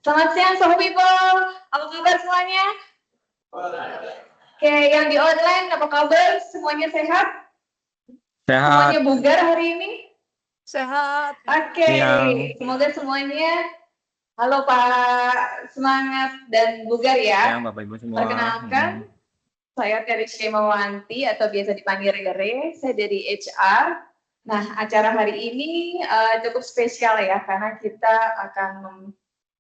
Selamat siang, Soho People. Apa kabar semuanya? Oke, yang di online apa kabar? Semuanya sehat? Sehat. Semuanya bugar hari ini? Sehat. Oke, semoga semuanya. Halo Pak, semangat dan bugar ya. Bapak Ibu semua. Perkenalkan, saya Teresya Mawanti atau biasa dipanggil Rere. Saya dari HR. Nah, acara hari ini cukup spesial ya, karena kita akan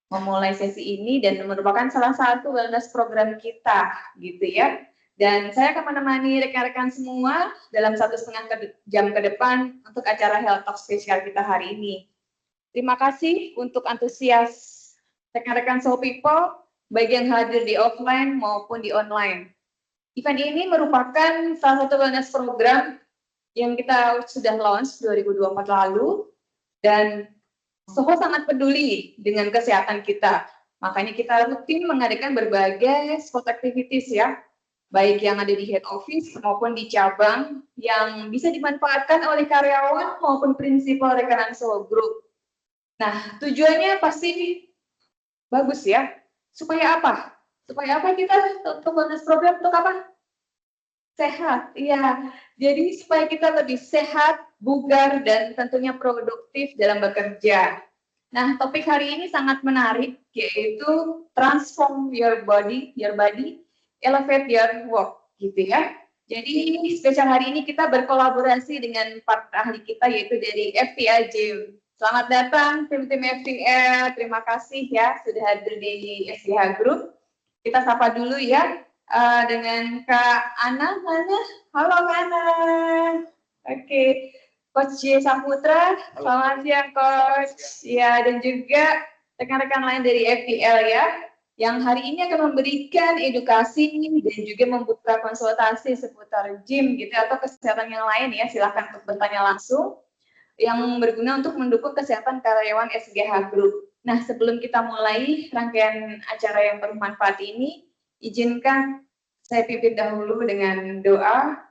memulai sesi ini dan merupakan salah satu wellness program kita, gitu ya. Dan saya akan menemani rekan-rekan semua dalam 1,5 jam ke depan untuk acara Health Talk spesial kita hari ini. Terima kasih untuk antusias rekan-rekan Soul People, baik yang hadir di offline maupun di online. Event ini merupakan salah satu wellness program yang kita sudah launch 2024 lalu, dan Soho sangat peduli dengan kesehatan kita. Makanya kita rutin mengadakan berbagai sport activities ya, baik yang ada di head office maupun di cabang yang bisa dimanfaatkan oleh karyawan maupun prinsipal rekanan Soho Group. Nah, tujuannya pasti bagus ya. Supaya apa? Supaya apa kita untuk wellness program untuk apa? Sehat, iya. Jadi supaya kita lebih sehat, bugar, dan tentunya produktif dalam bekerja. Nah, topik hari ini sangat menarik, yaitu transform your body, elevate your work, gitu ya. Jadi spesial hari ini kita berkolaborasi dengan partner ahli kita, yaitu dari FTL Gym. Selamat datang tim-tim FTL, terima kasih ya sudah hadir di SDH Group. Kita sapa dulu ya dengan Kak Ana. Halo Kak Ana. Oke. Coach J. Saputra, selamat siang Coach. Ya, dan juga rekan-rekan lain dari FPL ya, yang hari ini akan memberikan edukasi dan juga membuka konsultasi seputar gym gitu atau kesehatan yang lain ya. Silahkan untuk bertanya langsung yang berguna untuk mendukung kesehatan karyawan SGH Group. Nah, sebelum kita mulai rangkaian acara yang bermanfaat ini, izinkan saya pimpin dahulu dengan doa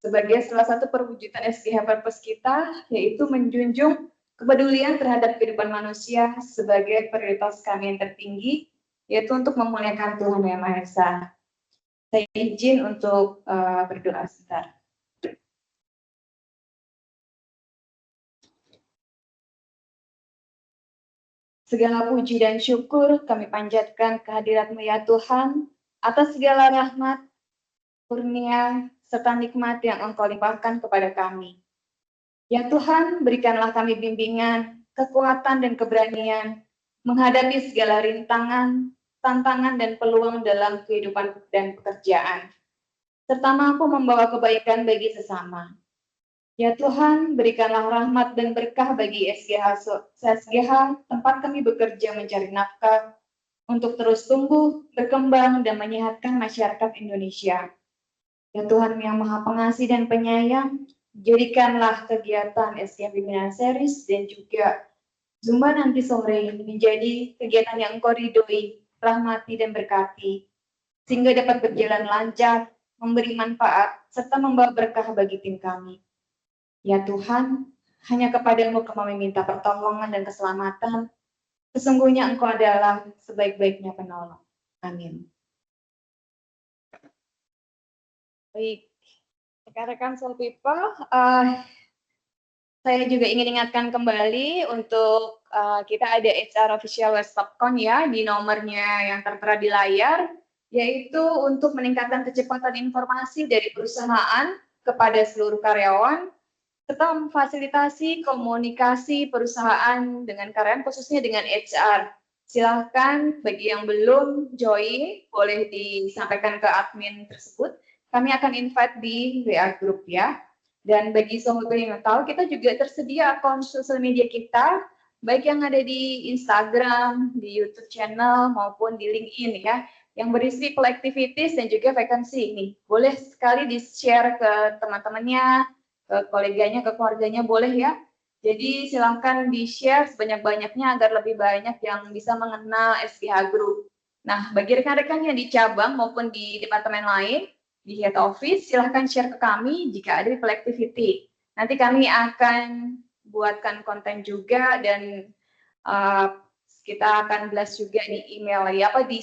sebagai salah satu perwujudan SGH Purpose kita, yaitu menjunjung kepedulian terhadap kehidupan manusia sebagai prioritas kami yang tertinggi, yaitu untuk memuliakan Tuhan Yang Maha Esa. Saya izin untuk berdoa sebentar. Segala puji dan syukur kami panjatkan kehadirat-Mu ya Tuhan, atas segala rahmat, kurnia, serta nikmat yang Engkau limpahkan kepada kami. Ya Tuhan, berikanlah kami bimbingan, kekuatan, dan keberanian menghadapi segala rintangan, tantangan, dan peluang dalam kehidupan dan pekerjaan, serta mampu membawa kebaikan bagi sesama. Ya Tuhan, berikanlah rahmat dan berkah bagi SGH tempat kami bekerja mencari nafkah untuk terus tumbuh, berkembang, dan menyehatkan masyarakat Indonesia. Ya Tuhan yang Maha Pengasih dan Penyayang, jadikanlah kegiatan SGH Pimpinan Series dan juga Zumba nanti sore menjadi kegiatan yang Engkau ridhoi, rahmati, dan berkati, sehingga dapat berjalan lancar, memberi manfaat, serta membawa berkah bagi tim kami. Ya Tuhan, hanya kepadamu kami minta pertolongan dan keselamatan. Sesungguhnya Engkau adalah sebaik-baiknya penolong. Amin. Baik, rekan-rekan Soul People, saya juga ingin ingatkan kembali untuk kita ada HR Official WhatsApp.com ya, di nomornya yang tertera di layar, yaitu untuk meningkatkan kecepatan informasi dari perusahaan kepada seluruh karyawan, serta memfasilitasi komunikasi perusahaan dengan karyawan, khususnya dengan HR. Silahkan bagi yang belum join, boleh disampaikan ke admin tersebut. Kami akan invite di WA Group ya. Dan bagi Soho yang tahu, kita juga tersedia akun sosial media kita, baik yang ada di Instagram, di YouTube channel, maupun di LinkedIn ya, yang berisi play activities dan juga vacancy ini. Boleh sekali di-share ke teman-temannya, ke koleganya, ke keluarganya, boleh ya. Jadi silahkan di-share sebanyak-banyaknya agar lebih banyak yang bisa mengenal SGH Group. Nah, bagi rekan-rekan yang di cabang maupun di departemen lain, di head office, silahkan share ke kami jika ada people activity. Nanti kami akan buatkan konten juga dan kita akan blast juga di email ya, di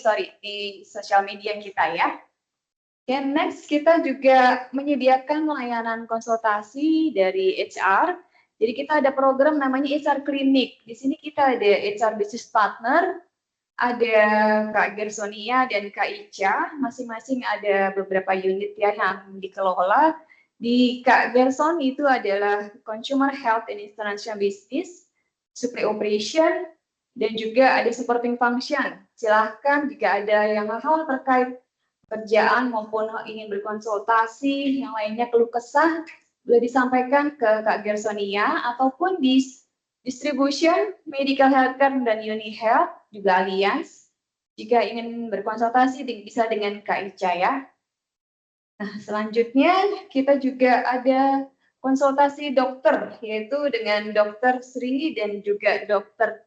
sosial media kita ya. Oke, next kita juga menyediakan layanan konsultasi dari HR. Jadi kita ada program namanya HR Clinic. Di sini kita ada HR Business Partner, ada Kak Gersonia dan Kak Ica, masing-masing ada beberapa unit ya yang dikelola. Di Kak Gerson itu adalah Consumer Health and International Business, Supply Operation, dan juga ada Supporting Function. Silahkan jika ada yang hal terkait kerjaan maupun ingin berkonsultasi, yang lainnya keluh kesah, boleh disampaikan ke Kak Gersonia, ataupun di Distribution, Medical Healthcare, dan UniHealth, juga Alliance. Jika ingin berkonsultasi, bisa dengan Kak Ica ya. Nah, selanjutnya kita juga ada konsultasi dokter, yaitu dengan Dokter Sri dan juga Dokter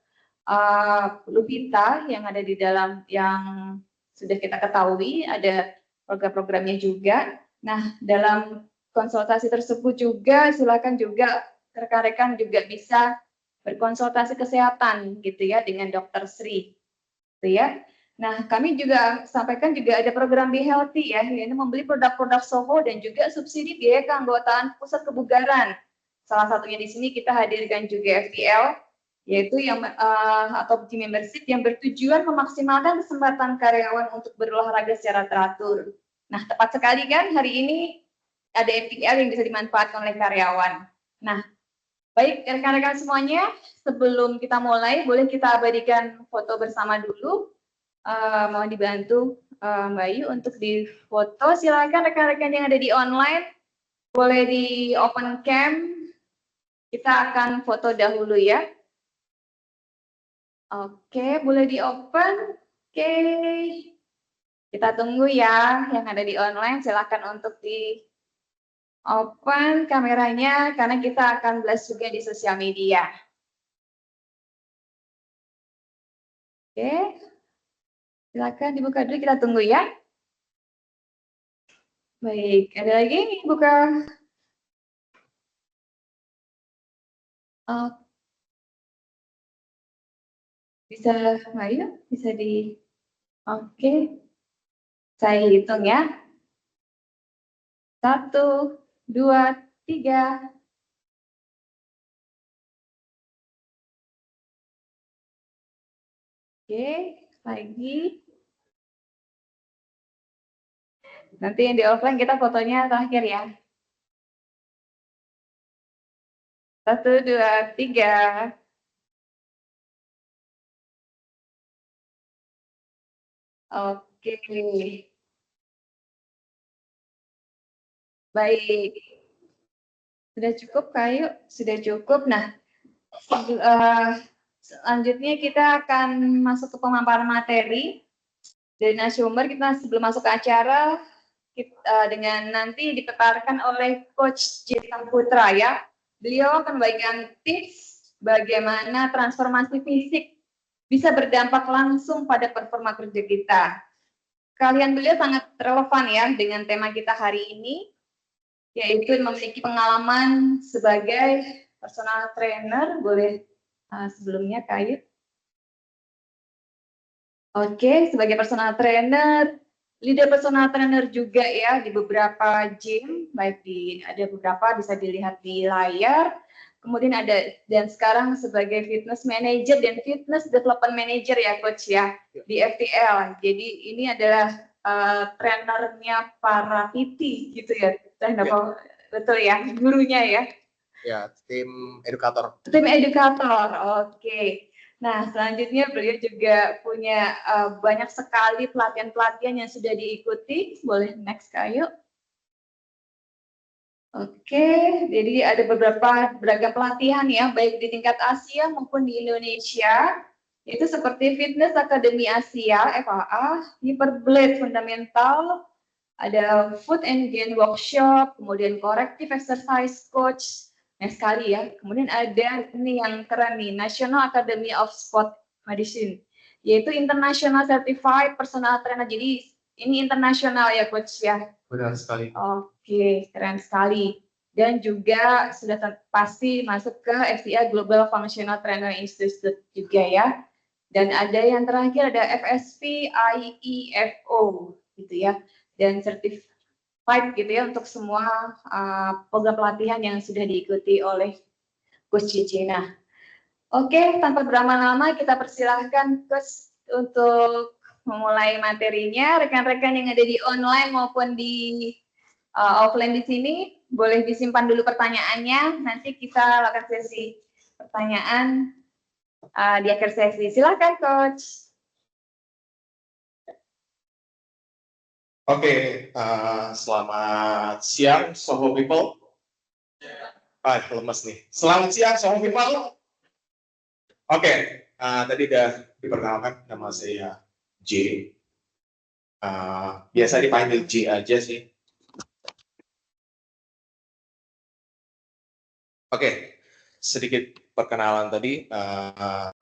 Lupita yang ada di dalam yang sudah kita ketahui, ada program-programnya juga. Nah, dalam konsultasi tersebut juga silakan juga rekan-rekan juga bisa berkonsultasi kesehatan gitu ya dengan Dokter Sri, gitu ya. Nah, kami juga sampaikan juga ada program Be Healthy ya, yaitu membeli produk-produk Soho dan juga subsidi biaya keanggotaan pusat kebugaran. Salah satunya di sini kita hadirkan juga FPL, yaitu yang atau gym membership yang bertujuan memaksimalkan kesempatan karyawan untuk berolahraga secara teratur. Nah, tepat sekali kan hari ini ada FPL yang bisa dimanfaatkan oleh karyawan. Nah, baik rekan-rekan semuanya, sebelum kita mulai, boleh kita abadikan foto bersama dulu. Mau dibantu Mbak Ayu untuk di foto. Silakan rekan-rekan yang ada di online, boleh di open cam. Kita akan foto dahulu ya. Oke, boleh di open. Oke, kita tunggu ya yang ada di online. Silakan untuk di open kameranya karena kita akan blast juga di sosial media. Oke, silakan dibuka dulu, kita tunggu ya. Baik, ada lagi buka. Bisa, ayo, bisa di. Oke, saya hitung ya. 1, 2, 3. Oke, lagi. Nanti yang di offline kita fotonya terakhir ya. 1, 2, 3. Oke. Baik. Sudah cukup, Kayu? Sudah cukup. Nah, selanjutnya kita akan masuk ke pemaparan materi. Dari narasumber kita sebelum masuk ke acara, dengan nanti dipaparkan oleh Coach Jeta Putra ya. Beliau akan memberikan tips bagaimana transformasi fisik bisa berdampak langsung pada performa kerja kita. Kalian beliau sangat relevan ya dengan tema kita hari ini, yaitu memiliki pengalaman sebagai personal trainer. Boleh sebelumnya Kayut. Oke, sebagai personal trainer, leader personal trainer juga ya di beberapa gym, baik ada beberapa bisa dilihat di layar. Kemudian ada dan sekarang sebagai fitness manager dan fitness development manager ya coach ya di FTL. Jadi ini adalah trainernya para PT gitu ya. Betul ya, gurunya ya. Ya, tim edukator. Tim edukator, oke. Nah, selanjutnya beliau juga punya banyak sekali pelatihan-pelatihan yang sudah diikuti. Boleh next, Kak, yuk. Oke, jadi ada beberapa beragam pelatihan ya, baik di tingkat Asia maupun di Indonesia. Itu seperti Fitness Academy Asia, FAA, Hyperblade Fundamental, ada Food and Gain Workshop, kemudian Corrective Exercise Coach, sekali ya. Kemudian ada ini yang keren nih, National Academy of Sport Medicine, yaitu International Certified Personal Trainer. Jadi ini internasional ya coach ya. Benar sekali. Oke, keren sekali. Dan juga sudah pasti masuk ke FTA Global Functional Trainer Institute juga ya. Dan ada yang terakhir ada FSP, IEFO gitu ya. Dan certified gitu ya untuk semua program pelatihan yang sudah diikuti oleh Coach Cici. Nah, oke, tanpa berlama-lama kita persilahkan Coach untuk memulai materinya. Rekan-rekan yang ada di online maupun di offline di sini, boleh disimpan dulu pertanyaannya. Nanti kita lakukan sesi pertanyaan di akhir sesi. Silakan, Coach. Oke, selamat siang, Soho People. Lemes nih. Selamat siang, Soho People. Oke, tadi udah diperkenalkan nama saya J. Biasa dipanggil J aja sih. Oke, sedikit perkenalan tadi.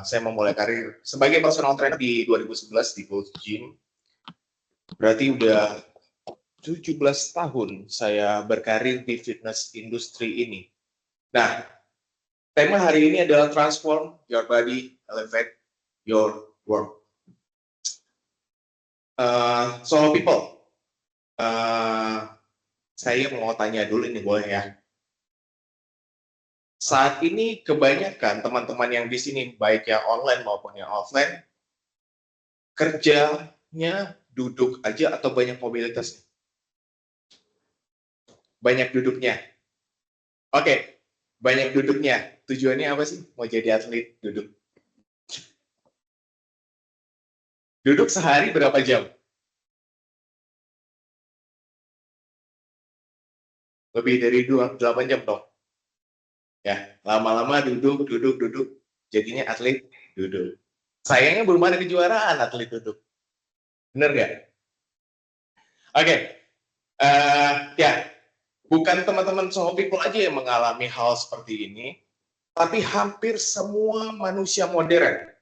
Saya memulai karir sebagai personal trainer di 2011 di Gold Gym. Berarti udah 17 tahun saya berkarir di fitness industri ini. Nah, tema hari ini adalah transform your body, elevate your work. So people, saya mau tanya dulu ini boleh ya? Saat ini kebanyakan teman-teman yang di sini, baik yang online maupun yang offline, kerjanya duduk aja atau banyak mobilitas? Banyak duduknya. Oke, banyak duduknya. Tujuannya apa sih? Mau jadi atlet duduk. Duduk sehari berapa jam? Lebih dari 8 jam dong. Ya, lama-lama duduk. Jadinya atlet duduk. Sayangnya belum ada kejuaraan atlet duduk. Bener nggak? Oke. Ya, bukan teman-teman Soho People aja yang mengalami hal seperti ini, tapi hampir semua manusia modern.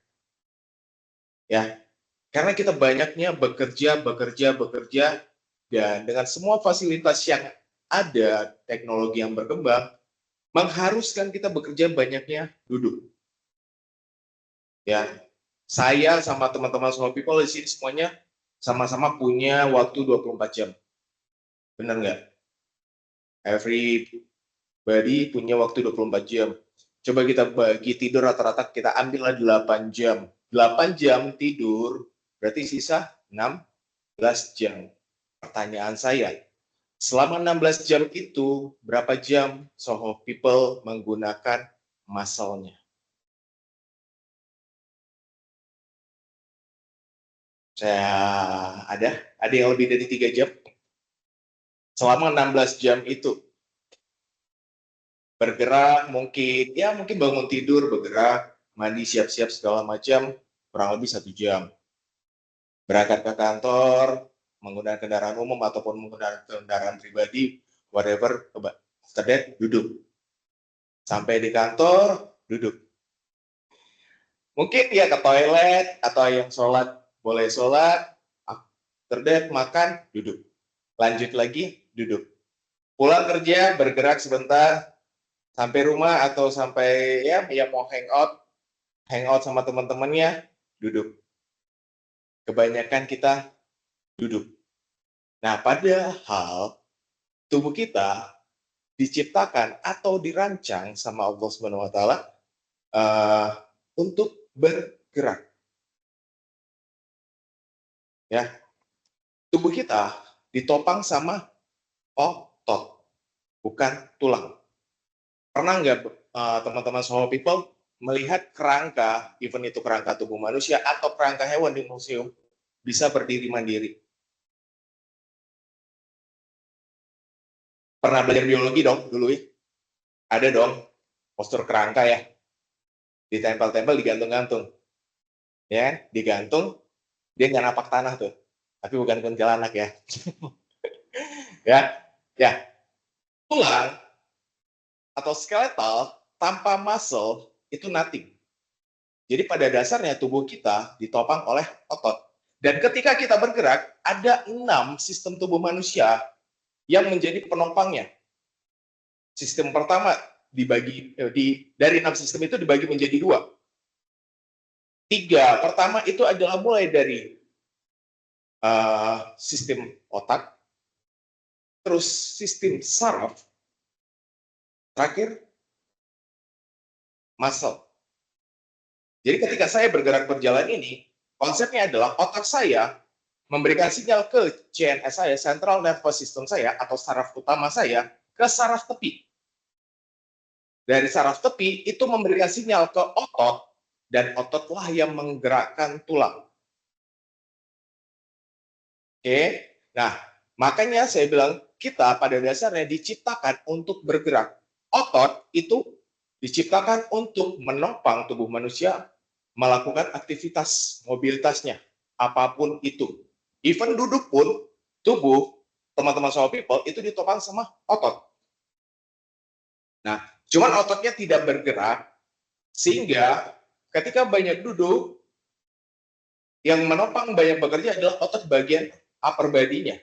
Ya, karena kita banyaknya bekerja, dan dengan semua fasilitas yang ada, teknologi yang berkembang, mengharuskan kita bekerja banyaknya duduk. Ya, saya sama teman-teman Soho People di sini semuanya sama-sama punya waktu 24 jam. Benar nggak? Everybody punya waktu 24 jam. Coba kita bagi tidur rata-rata, kita ambillah 8 jam. 8 jam tidur, berarti sisa 16 jam. Pertanyaan saya, selama 16 jam itu, berapa jam Soho People menggunakan muscle-nya? Ada yang lebih dari 3 jam? Selama 16 jam itu, bergerak mungkin bangun tidur, bergerak, mandi, siap-siap segala macam, kurang lebih 1 jam. Berangkat ke kantor, menggunakan kendaraan umum ataupun menggunakan kendaraan pribadi, whatever, after that, duduk. Sampai di kantor, duduk. Mungkin ya ke toilet, atau yang sholat, boleh sholat, after that, makan, duduk. Lanjut lagi, duduk. Pulang kerja, bergerak sebentar, sampai rumah atau sampai ya mau hangout sama teman-temannya, duduk. Kebanyakan kita duduk. Nah, padahal tubuh kita diciptakan atau dirancang sama Allah Subhanahu wa taala untuk bergerak. Ya. Tubuh kita ditopang sama otot, bukan tulang. Pernah nggak teman-teman Soho People melihat kerangka, even itu kerangka tubuh manusia atau kerangka hewan di museum, bisa berdiri mandiri? Pernah belajar biologi dong dulu ya? Ada dong postur kerangka ya, ditempel-tempel, digantung-gantung, ya, digantung, dia nggak napak tanah tuh, tapi bukan kuntilanak ya. ya, tulang atau skeletal tanpa muscle itu nothing. Jadi pada dasarnya tubuh kita ditopang oleh otot. Dan ketika kita bergerak, ada 6 sistem tubuh manusia yang menjadi penopangnya. Sistem pertama dari 6 sistem itu dibagi menjadi 2. 3, pertama itu adalah mulai dari sistem otak, terus sistem saraf, terakhir muscle. Jadi ketika saya bergerak berjalan ini, konsepnya adalah otak saya memberikan sinyal ke CNS saya, Central Nervous System saya, atau saraf utama saya, ke saraf tepi. Dari saraf tepi, itu memberikan sinyal ke otot, dan ototlah yang menggerakkan tulang. Oke, nah makanya saya bilang, kita pada dasarnya diciptakan untuk bergerak. Otot itu diciptakan untuk menopang tubuh manusia melakukan aktivitas mobilitasnya, apapun itu. Even duduk pun, tubuh teman-teman Soul People itu ditopang sama otot. Nah, cuman ototnya tidak bergerak, sehingga ketika banyak duduk, yang menopang banyak bekerja adalah otot bagian upper body-nya.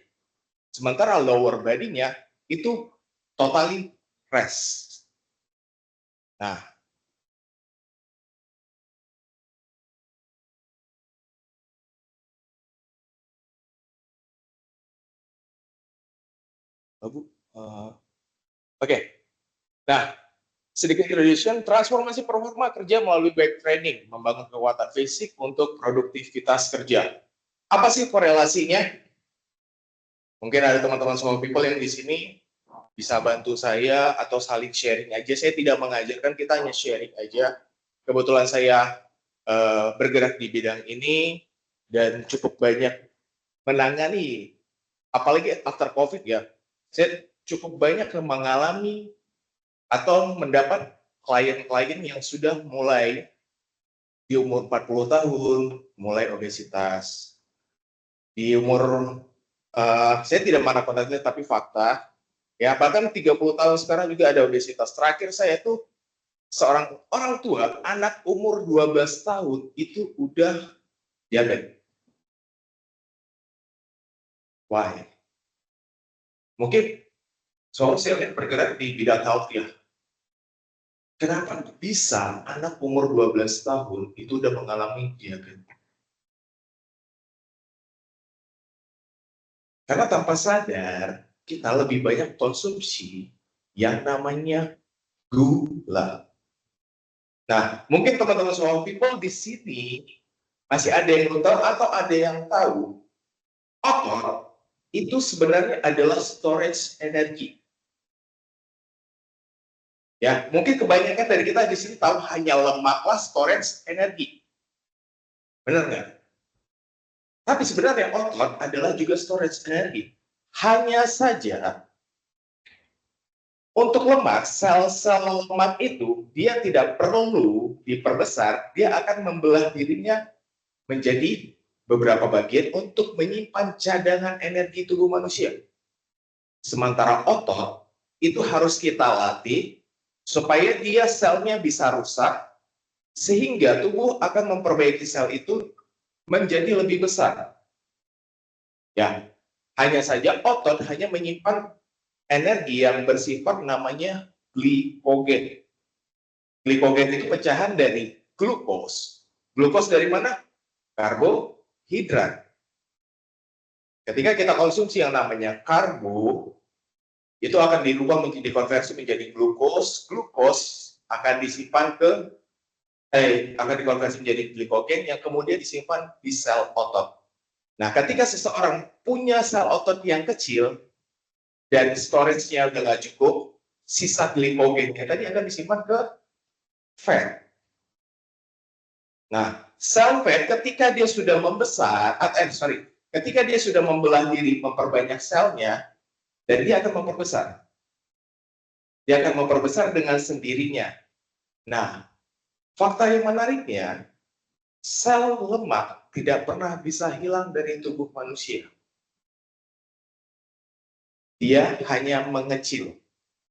Sementara lower body-nya itu totally rest. Nah, oke. Nah, sedikit introduction, transformasi performa kerja melalui back training, membangun kekuatan fisik untuk produktivitas kerja. Apa sih korelasinya? Mungkin ada teman-teman semua people yang di sini bisa bantu saya atau saling sharing aja. Saya tidak mengajarkan, kita hanya sharing aja. Kebetulan saya bergerak di bidang ini dan cukup banyak menangani, apalagi after COVID ya. Saya cukup banyak mengalami atau mendapat klien-klien yang sudah mulai di umur 40 tahun, mulai obesitas. Di umur, saya tidak mana kontennya, tapi fakta, ya bahkan 30 tahun sekarang juga ada obesitas. Terakhir saya tuh seorang orang tua, anak umur 12 tahun itu udah diabetes. Why? Mungkin saya bergerak di bidang health ya. Kenapa bisa anak umur 12 tahun itu udah mengalami diabetes? Karena tanpa sadar, kita lebih banyak konsumsi yang namanya gula. Nah, mungkin teman-teman semua people di sini masih ada yang belum tahu atau ada yang tahu. Otot itu sebenarnya adalah storage energi. Ya, mungkin kebanyakan dari kita di sini tahu hanya lemaklah storage energi. Benar nggak? Tapi sebenarnya otot adalah juga storage energi. Hanya saja untuk lemak, sel-sel lemak itu dia tidak perlu diperbesar, dia akan membelah dirinya menjadi beberapa bagian untuk menyimpan cadangan energi tubuh manusia. Sementara otot itu harus kita latih supaya dia selnya bisa rusak, sehingga tubuh akan memperbaiki sel itu menjadi lebih besar. Ya, hanya saja otot hanya menyimpan energi yang bersifat namanya glikogen. Glikogen itu pecahan dari glukos. Glukos dari mana? Karbohidrat. Ketika kita konsumsi yang namanya karbo, itu akan dirubah menjadi konversi menjadi glukos. Glukos akan disimpan akan dikonversi menjadi glikogen yang kemudian disimpan di sel otot. Nah, ketika seseorang punya sel otot yang kecil dan storage-nya udah nggak cukup, sisa glikogennya tadi akan disimpan ke fat. Nah, sel fat ketika dia sudah membesar, ketika dia sudah membelah diri, memperbanyak selnya, dan dia akan memperbesar. Dia akan memperbesar dengan sendirinya. Nah, fakta yang menariknya, sel lemak tidak pernah bisa hilang dari tubuh manusia. Dia hanya mengecil.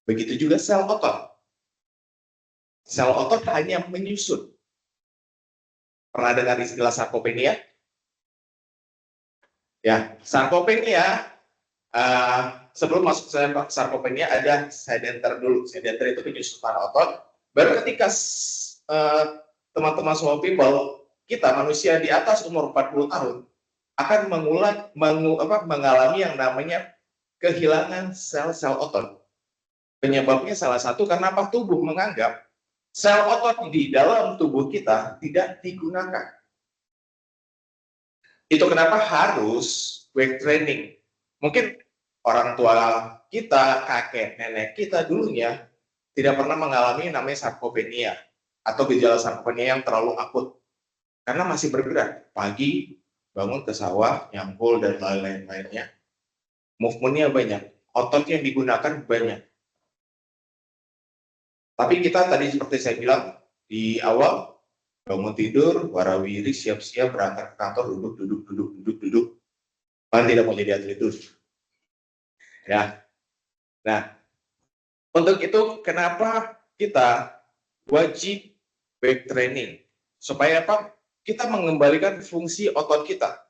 Begitu juga sel otot. Sel otot hanya menyusut. Pernah dengar istilah sarkopenia? Ya, sarkopenia, sebelum masuk ke sarkopenia ada sedenter dulu. Sedenter itu penyusutan otot. Baru ketika teman-teman semua people kita manusia di atas umur 40 tahun akan mengalami yang namanya kehilangan sel-sel otot. Penyebabnya salah satu karena apa? Tubuh menganggap sel otot di dalam tubuh kita tidak digunakan. Itu kenapa harus weight training. Mungkin orang tua kita, kakek, nenek kita dulunya tidak pernah mengalami namanya sarkopenia atau gejala sarkopenia yang terlalu akut. Karena masih bergerak. Pagi, bangun ke sawah, nyampul, dan lain-lainnya. Movementnya banyak. Otot yang digunakan banyak. Tapi kita tadi seperti saya bilang di awal, bangun tidur, warawiri, siap-siap, berangkat ke kantor, duduk. Kan tidak mau jadi atlet dulu. Ya. Nah, untuk itu kenapa kita wajib weight training? Supaya apa? Kita mengembalikan fungsi otot kita.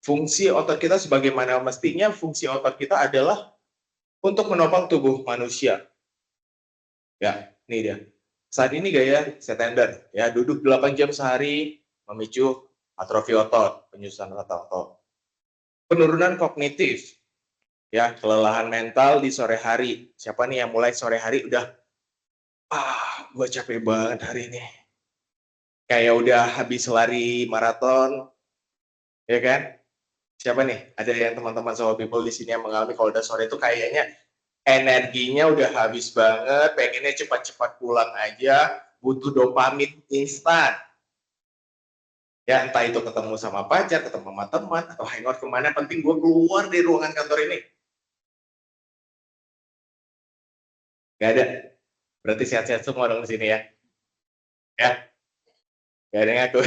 Fungsi otot kita sebagaimana mestinya fungsi otot kita adalah untuk menopang tubuh manusia. Ya, ini dia. Saat ini gaya setender, ya duduk 8 jam sehari memicu atrofi otot, penyusutan otot. Penurunan kognitif, ya kelelahan mental di sore hari. Siapa nih yang mulai sore hari udah, gue capek banget hari ini. Kayak udah habis lari maraton, ya kan? Siapa nih? Ada yang teman-teman Soul People di sini yang mengalami kalau udah sore itu kayaknya energinya udah habis banget, pengennya cepat-cepat pulang aja, butuh dopamin instan. Ya entah itu ketemu sama pacar, ketemu sama teman, atau hangout kemana, penting gue keluar dari ruangan kantor ini. Gak ada. Berarti sehat-sehat semua dong di sini ya. Ya. Gak ada yang ngaku.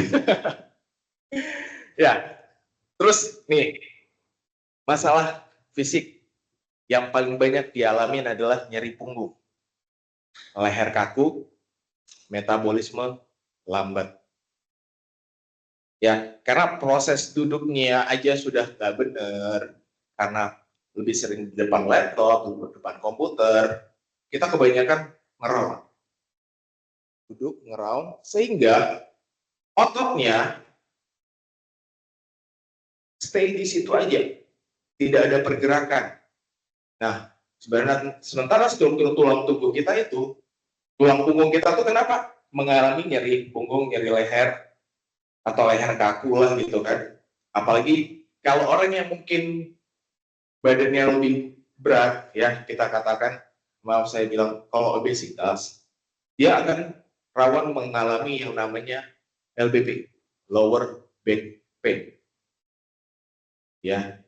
Ya. Terus nih, masalah fisik yang paling banyak dialami adalah nyeri punggung, leher kaku, metabolisme lambat. Ya, karena proses duduknya aja sudah nggak benar, karena lebih sering di depan laptop, di depan komputer, kita kebanyakan ngeraung. Duduk, ngeraung, sehingga ototnya stay di situ aja, tidak ada pergerakan. Nah, sementara struktur tulang tubuh kita itu, tulang punggung kita tuh kenapa? Mengalami nyeri punggung, nyeri leher, atau leher kaku lah gitu kan. Apalagi kalau orang yang mungkin badannya lebih berat, ya kita katakan, maaf saya bilang, kalau obesitas, dia akan rawan mengalami yang namanya LBP, lower back pain. Ya,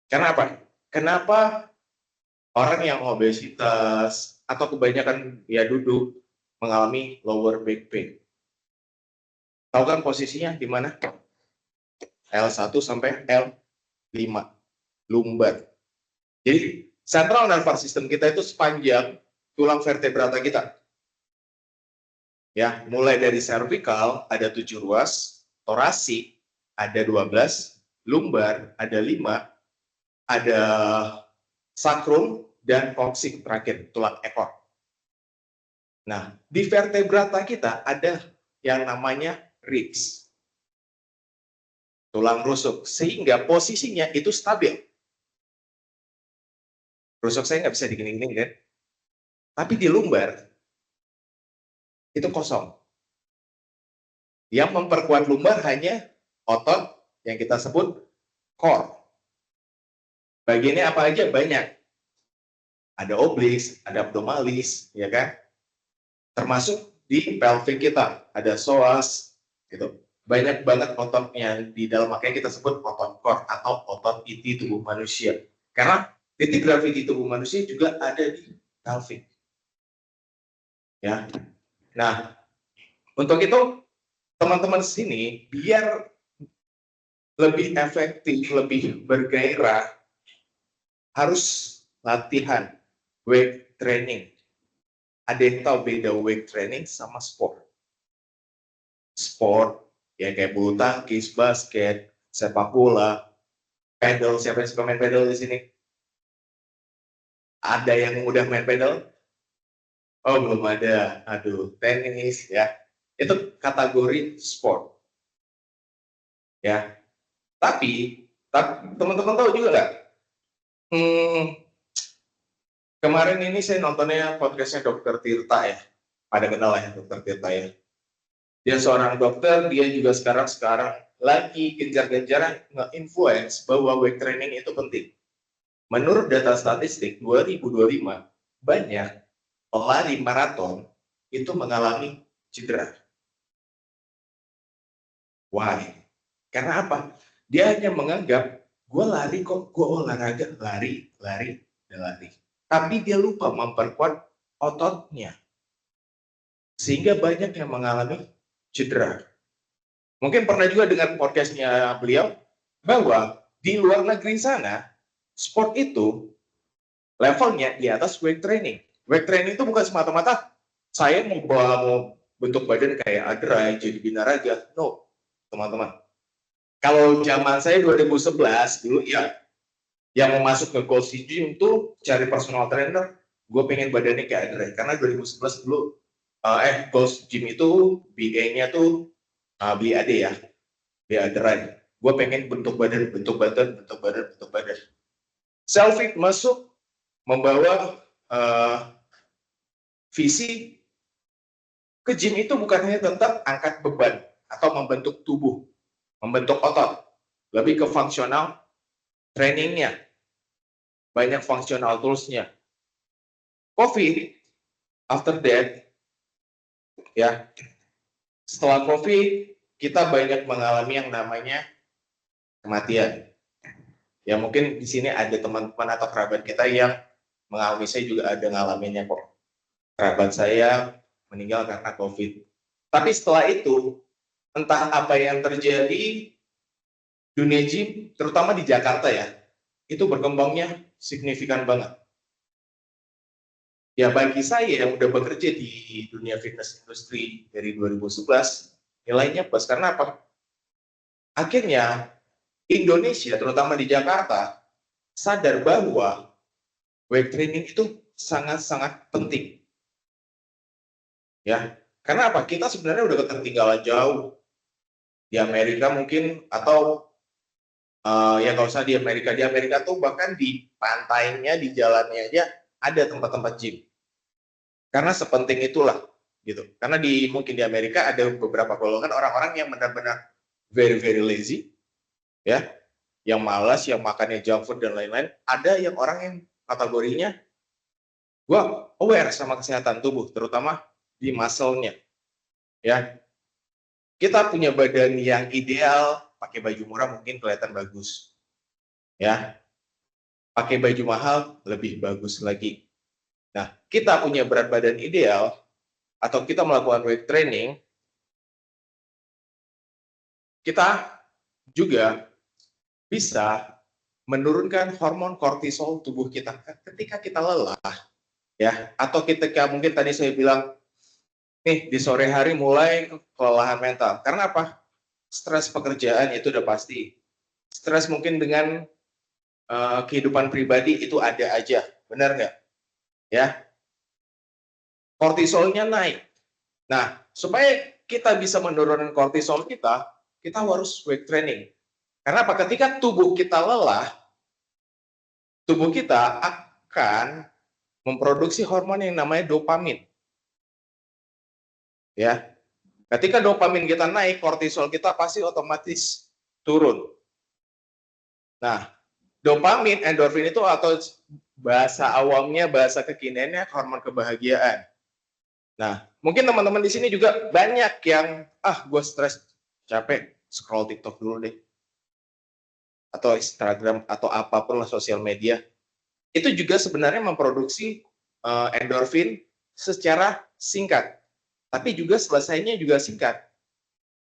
kenapa? Kenapa orang yang obesitas atau kebanyakan ya duduk mengalami lower back pain? Tahu kan posisinya di mana? L1 sampai L5, lumbar. Jadi central nervous system kita itu sepanjang tulang vertebrata kita. Ya, mulai dari cervical ada 7 ruas, thoracic ada 12, lumbar ada 5, ada sacrum dan coccyx terakhir, tulang ekor. Nah, di vertebrata kita ada yang namanya ribs, tulang rusuk, sehingga posisinya itu stabil. Rusuk saya nggak bisa digini-gini kan? Tapi di lumbar, itu kosong. Yang memperkuat lumbar hanya otot yang kita sebut core. Bagiannya apa aja? Banyak. Ada obliques, ada abdominis, ya kan? Termasuk di pelvic kita, ada psoas, gitu. Banyak banget ototnya di dalam, makanya kita sebut otot core atau otot inti tubuh manusia. Karena titik graviti tubuh manusia juga ada di pelvic. Ya. Nah, untuk itu teman-teman sini biar lebih efektif, lebih bergairah, harus latihan weight training. Ada yang tahu beda weight training sama sport? Sport, ya kayak bulu tangkis, basket, sepak bola, pedal. Siapa yang suka main pedal di sini? Ada yang udah main pedal? Oh, belum ada. Aduh, tenis ya. Itu kategori sport. Ya, tapi teman-teman tahu juga nggak? Kemarin ini saya nontonnya podcastnya Dokter Tirta ya. Ada kenal ya Dokter Tirta ya. Dia seorang dokter, dia juga sekarang lagi gencar-gencaran nge-influence bahwa weight training itu penting. Menurut data statistik 2025, banyak pelari maraton itu mengalami cedera. Why? Karena apa? Dia hanya menganggap, gue lari kok, gue olahraga, lari. Tapi dia lupa memperkuat ototnya. Sehingga banyak yang mengalami cedera. Mungkin pernah juga dengar podcastnya beliau, bahwa di luar negeri sana, sport itu levelnya di atas weight training. Weight training itu bukan semata-mata saya mau bentuk badan kayak Adrai, jadi binaraga. No, teman-teman. Kalau zaman saya 2011 dulu ya, yang mau masuk ke Gold Gym tuh cari personal trainer, gue pengen badannya kayak Adrai. Karena 2011 dulu, Gold Gym itu BA-nya tuh beli AD ya, BA Adrai. Gue pengen bentuk badan. Selfie masuk, membawa visi ke gym itu bukan hanya tentang angkat beban atau membentuk tubuh, membentuk otot, lebih ke fungsional trainingnya, banyak fungsional toolsnya. COVID, after that, ya, setelah COVID, kita banyak mengalami yang namanya kematian. Ya mungkin di sini ada teman-teman atau kerabat kita yang mengalami, saya juga ada ngalaminnya kok. Kerabat saya meninggal karena COVID. Tapi setelah itu, entah apa yang terjadi, dunia gym, terutama di Jakarta ya, itu berkembangnya signifikan banget. Ya bagi saya yang udah bekerja di dunia fitness industry dari 2011, nilainya plus. Karena apa? Akhirnya Indonesia, terutama di Jakarta, sadar bahwa weight training itu sangat-sangat penting. Ya, karena apa? Kita sebenarnya udah ketertinggalan jauh. Di Amerika mungkin, atau ya kalau usah di Amerika tuh bahkan di pantainya, di jalannya aja ada tempat-tempat gym. Karena sepenting itulah, gitu. Karena mungkin di Amerika ada beberapa golongan orang-orang yang benar-benar very lazy, ya, yang malas, yang makannya junk food dan lain-lain. Ada yang orang yang kategorinya, gue aware sama kesehatan tubuh, terutama di muscle-nya, ya. Kita punya badan yang ideal, pakai baju murah mungkin kelihatan bagus, ya. Pakai baju mahal lebih bagus lagi. Nah, kita punya berat badan ideal, atau kita melakukan weight training, kita juga bisa menurunkan hormon kortisol tubuh kita ketika kita lelah, ya, atau ketika mungkin tadi saya bilang nih di sore hari mulai kelelahan mental. Karena apa? Stres pekerjaan itu udah pasti. Stres mungkin dengan kehidupan pribadi itu ada aja, benar nggak? Ya, kortisolnya naik. Nah, supaya kita bisa menurunkan kortisol kita harus weight training. Karena apa? Ketika tubuh kita lelah, tubuh kita akan memproduksi hormon yang namanya dopamin. Ya, ketika dopamin kita naik, kortisol kita pasti otomatis turun. Nah, dopamin, endorfin itu, atau bahasa awamnya, bahasa kekiniannya hormon kebahagiaan. Nah, mungkin teman-teman di sini juga banyak yang, gue stres, capek, scroll TikTok dulu deh. Atau Instagram, atau apapun lah sosial media. Itu juga sebenarnya memproduksi endorfin secara singkat. Tapi juga selesainya juga singkat.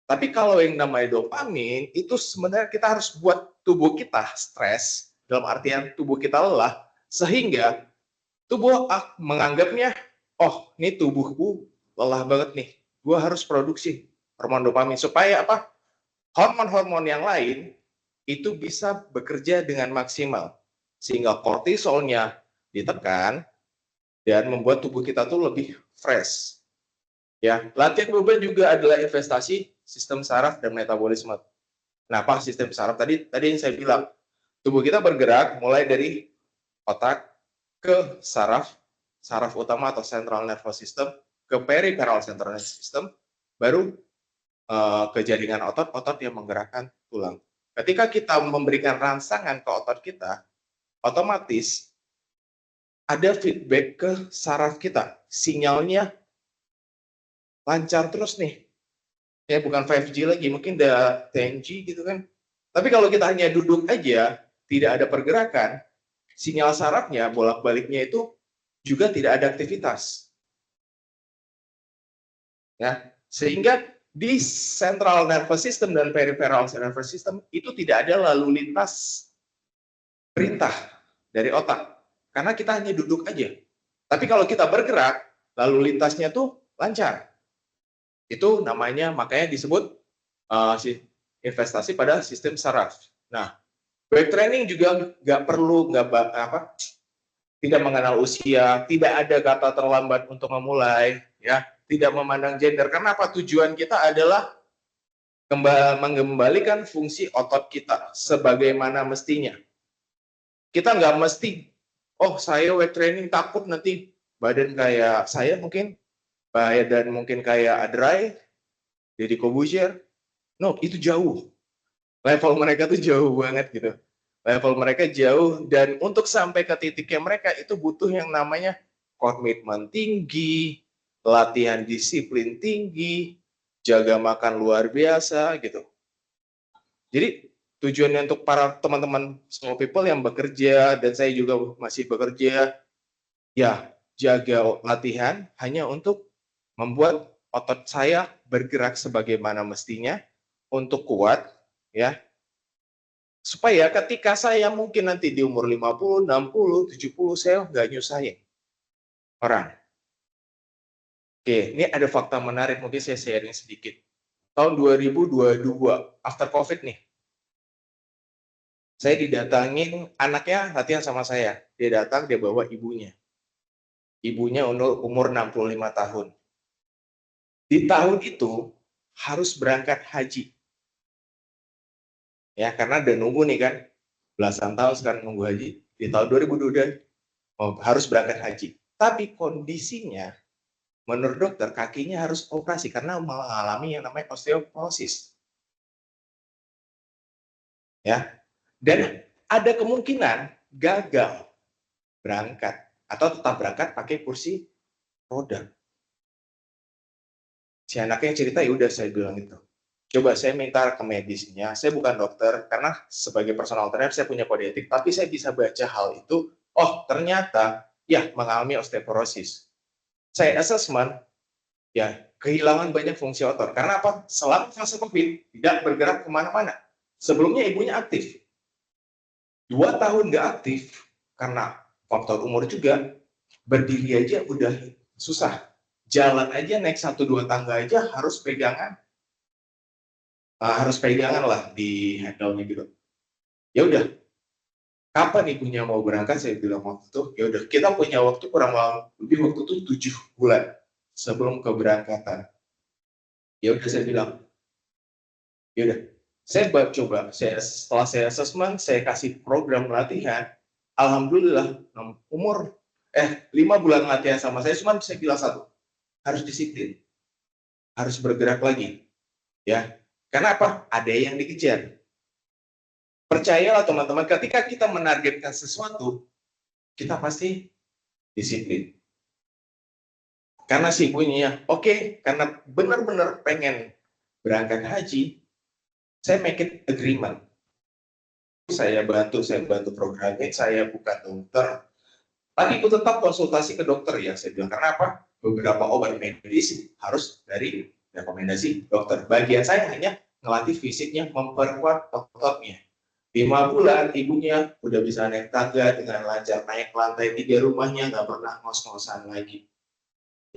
Tapi kalau yang namanya dopamin, itu sebenarnya kita harus buat tubuh kita stres, dalam artian tubuh kita lelah, sehingga tubuh menganggapnya, oh ini tubuhku lelah banget nih, gue harus produksi hormon dopamin, supaya apa? Hormon-hormon yang lain itu bisa bekerja dengan maksimal, sehingga kortisolnya ditekan, dan membuat tubuh kita tuh lebih fresh. Ya, latihan beban juga adalah investasi sistem saraf dan metabolisme. Nah, apa sistem saraf tadi yang saya bilang, tubuh kita bergerak mulai dari otak ke saraf utama atau central nervous system, ke peripheral central nervous system, baru ke jaringan otot yang menggerakkan tulang. Ketika kita memberikan rangsangan ke otot kita, otomatis ada feedback ke saraf kita. Sinyalnya lancar terus nih. Ya bukan 5G lagi, mungkin udah 10G gitu kan. Tapi kalau kita hanya duduk aja, tidak ada pergerakan, sinyal sarafnya bolak-baliknya itu juga tidak ada aktivitas. Ya, sehingga di central nervous system dan peripheral nervous system itu tidak ada lalu lintas perintah dari otak. Karena kita hanya duduk aja. Tapi kalau kita bergerak, lalu lintasnya tuh lancar. Itu namanya, makanya disebut investasi pada sistem saraf. Nah, weight training juga nggak perlu, tidak mengenal usia, tidak ada kata terlambat untuk memulai, ya, tidak memandang gender. Karena apa? Tujuan kita adalah mengembalikan fungsi otot kita sebagaimana mestinya. Kita nggak mesti, oh saya weight training takut nanti badan kayak saya mungkin, badan mungkin kayak Adrai, Deddy Corbuzier. No, itu jauh. Level mereka tuh jauh banget gitu. Level mereka jauh, dan untuk sampai ke titiknya mereka itu butuh yang namanya komitmen tinggi, latihan disiplin tinggi, jaga makan luar biasa gitu. Jadi tujuannya untuk para teman-teman small people yang bekerja, dan saya juga masih bekerja, ya jaga latihan hanya untuk membuat otot saya bergerak sebagaimana mestinya, untuk kuat, ya, supaya ketika saya mungkin nanti di umur 50, 60, 70, saya nggak nyusahin orang. Oke, ini ada fakta menarik, mungkin saya sharing sedikit. Tahun 2022, after COVID nih, saya didatangin, anaknya latihan sama saya. Dia datang, dia bawa ibunya. Ibunya umur 65 tahun. Di tahun itu, harus berangkat haji. Ya, karena udah nunggu nih kan, belasan tahun sekarang nunggu haji. Di tahun 2022, harus berangkat haji. Tapi kondisinya, menurut dokter, kakinya harus operasi karena mengalami yang namanya osteoporosis. Ya, dan ada kemungkinan gagal berangkat atau tetap berangkat pakai kursi roda. Si anaknya cerita, ya udah saya bilang itu. Coba saya minta ke medisnya, saya bukan dokter, karena sebagai personal trainer saya punya kode etik, tapi saya bisa baca hal itu, oh ternyata ya mengalami osteoporosis. Saya assessment, ya kehilangan banyak fungsi otot. Karena apa? Selama fase COVID, tidak bergerak kemana-mana. Sebelumnya ibunya aktif. 2 tahun nggak aktif, karena faktor umur juga, berdiri aja udah susah. Jalan aja, naik 1-2 tangga aja harus pegangan lah di handle-nya gitu. Ya udah, kapan ibunya mau berangkat? Saya bilang waktu itu, ya udah kita punya waktu kurang lebih waktu itu 7 bulan sebelum keberangkatan. Ya udah saya bilang, ya udah, saya coba, setelah saya assessment, saya kasih program latihan. Alhamdulillah, umur 5 bulan latihan sama saya, cuma saya bilang satu, harus disiplin, harus bergerak lagi, ya. Karena apa? Ada yang dikejar. Percayalah teman-teman, ketika kita menargetkan sesuatu, kita pasti disiplin. Karena si ibunya, oke, karena benar-benar pengen berangkat haji, saya make it agreement. Saya bantu programnya, saya bukan dokter, tapi aku tetap konsultasi ke dokter ya, saya bilang. Karena apa? Beberapa obat medis harus dari rekomendasi dokter. Bagian saya hanya ngelatih fisiknya, memperkuat ototnya. 5 bulan ibunya udah bisa naik tangga dengan lancar, naik lantai 3 rumahnya, nggak pernah ngos-ngosan lagi.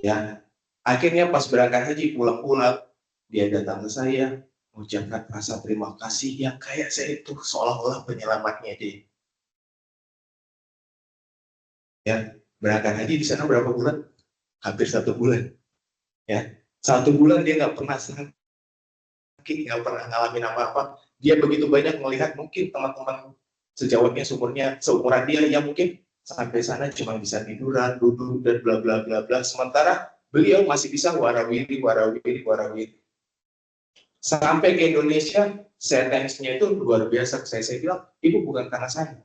Ya, akhirnya pas berangkat haji pulang-pulang, dia datang ke saya, mengucapkan rasa terima kasih yang kayak saya itu seolah-olah penyelamatnya dia. Ya, berangkat haji di sana berapa bulan? Hampir 1 bulan. Ya, 1 bulan dia nggak pernah sakit. sakit, nggak pernah ngalamin apa-apa. Dia begitu banyak melihat mungkin teman-teman sejawatnya seumuran dia yang mungkin sampai sana cuma bisa tiduran, duduk dan bla bla bla bla. Sementara beliau masih bisa warawiri, warawiri, warawiri. Sampai ke Indonesia, sentensinya itu luar biasa. Saya bilang, ibu bukan karena saya,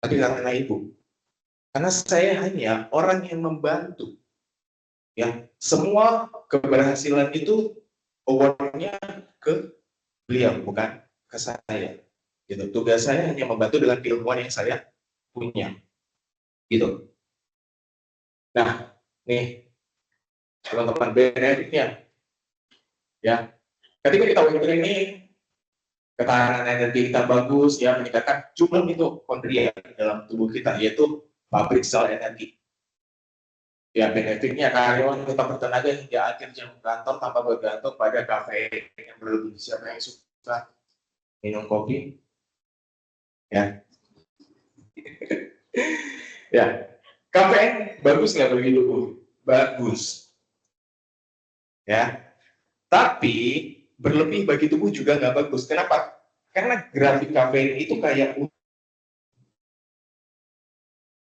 tapi karena ibu. Karena saya hanya orang yang membantu. Ya, semua keberhasilan itu award-nya ke beliau, bukan ke saya. Gitu. Tugas saya hanya membantu dengan keilmuan yang saya punya. Gitu. Nah, nih teman-teman benefitnya. Ya, ketika kita webinar ini ketahanan energi kita bagus, ya meningkatkan jumlah mitokondria dalam tubuh kita, yaitu pabrik sel energi. Ya, benefitnya karyawan tetap bertenaga hingga akhir jam kantor tanpa bergantung pada kafein yang berlebih. Siapa yang suka minum kopi? Ya, ya. Kafein bagus nggak bagi tubuh? Bagus. Ya, tapi berlebih bagi tubuh juga nggak bagus. Kenapa? Karena grafik kafein itu kayak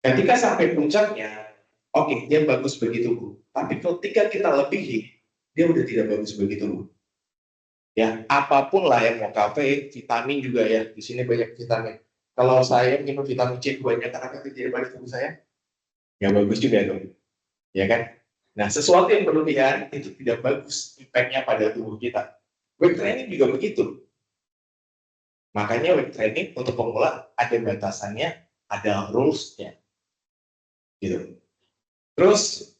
ketika sampai puncaknya, oke, dia bagus bagi tubuh. Tapi ketika kita lebihi, dia udah tidak bagus bagi tubuh. Ya, apapun lah yang mau kafein, vitamin juga ya. Di sini banyak vitamin. Kalau saya minum vitamin C banyak karena jadi bagi tubuh saya, ya bagus juga dong. Ya kan? Nah, sesuatu yang berlebihan itu tidak bagus impact-nya pada tubuh kita. Weight training juga begitu. Makanya weight training untuk pemula ada batasannya, ada rules-nya. Gitu. Terus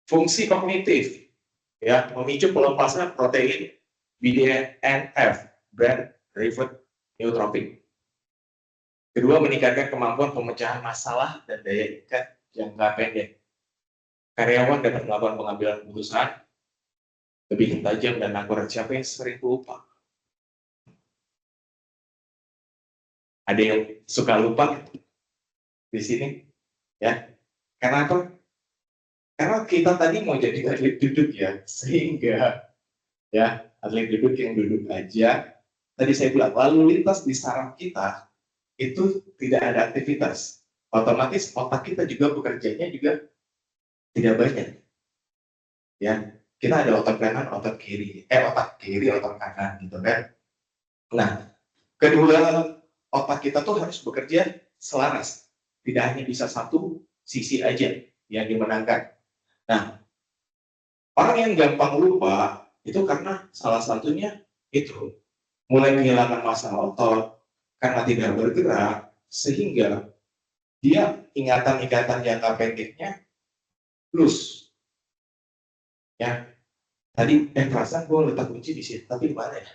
fungsi kognitif, ya, memicu pelepasan protein BDNF, brain derived neurotrophic. Kedua, meningkatkan kemampuan pemecahan masalah dan daya ikat jangka pendek. Karyawan dapat melakukan pengambilan keputusan lebih tajam dan akurat. Siapa yang sering lupa? Ada yang suka lupa di sini, ya? Karena apa? Karena kita tadi mau jadi atlet duduk ya, sehingga ya atlet duduk yang duduk aja. Tadi saya bilang lalu lintas di saraf kita itu tidak ada aktivitas, otomatis otak kita juga bekerjanya juga tidak banyak. Ya, kita ada otak kanan, otak kiri, otak kanan gitu kan. Nah, kedua otak kita tuh harus bekerja selaras, tidak hanya bisa satu sisi aja yang dimenangkan. Nah, orang yang gampang lupa itu karena salah satunya itu mulai kehilangan massa otot karena tidak bergerak, sehingga dia ingatan-ingatan jangka pendeknya loose. Ya, tadi perasaan gue letak kunci di sini, tapi di mana ya?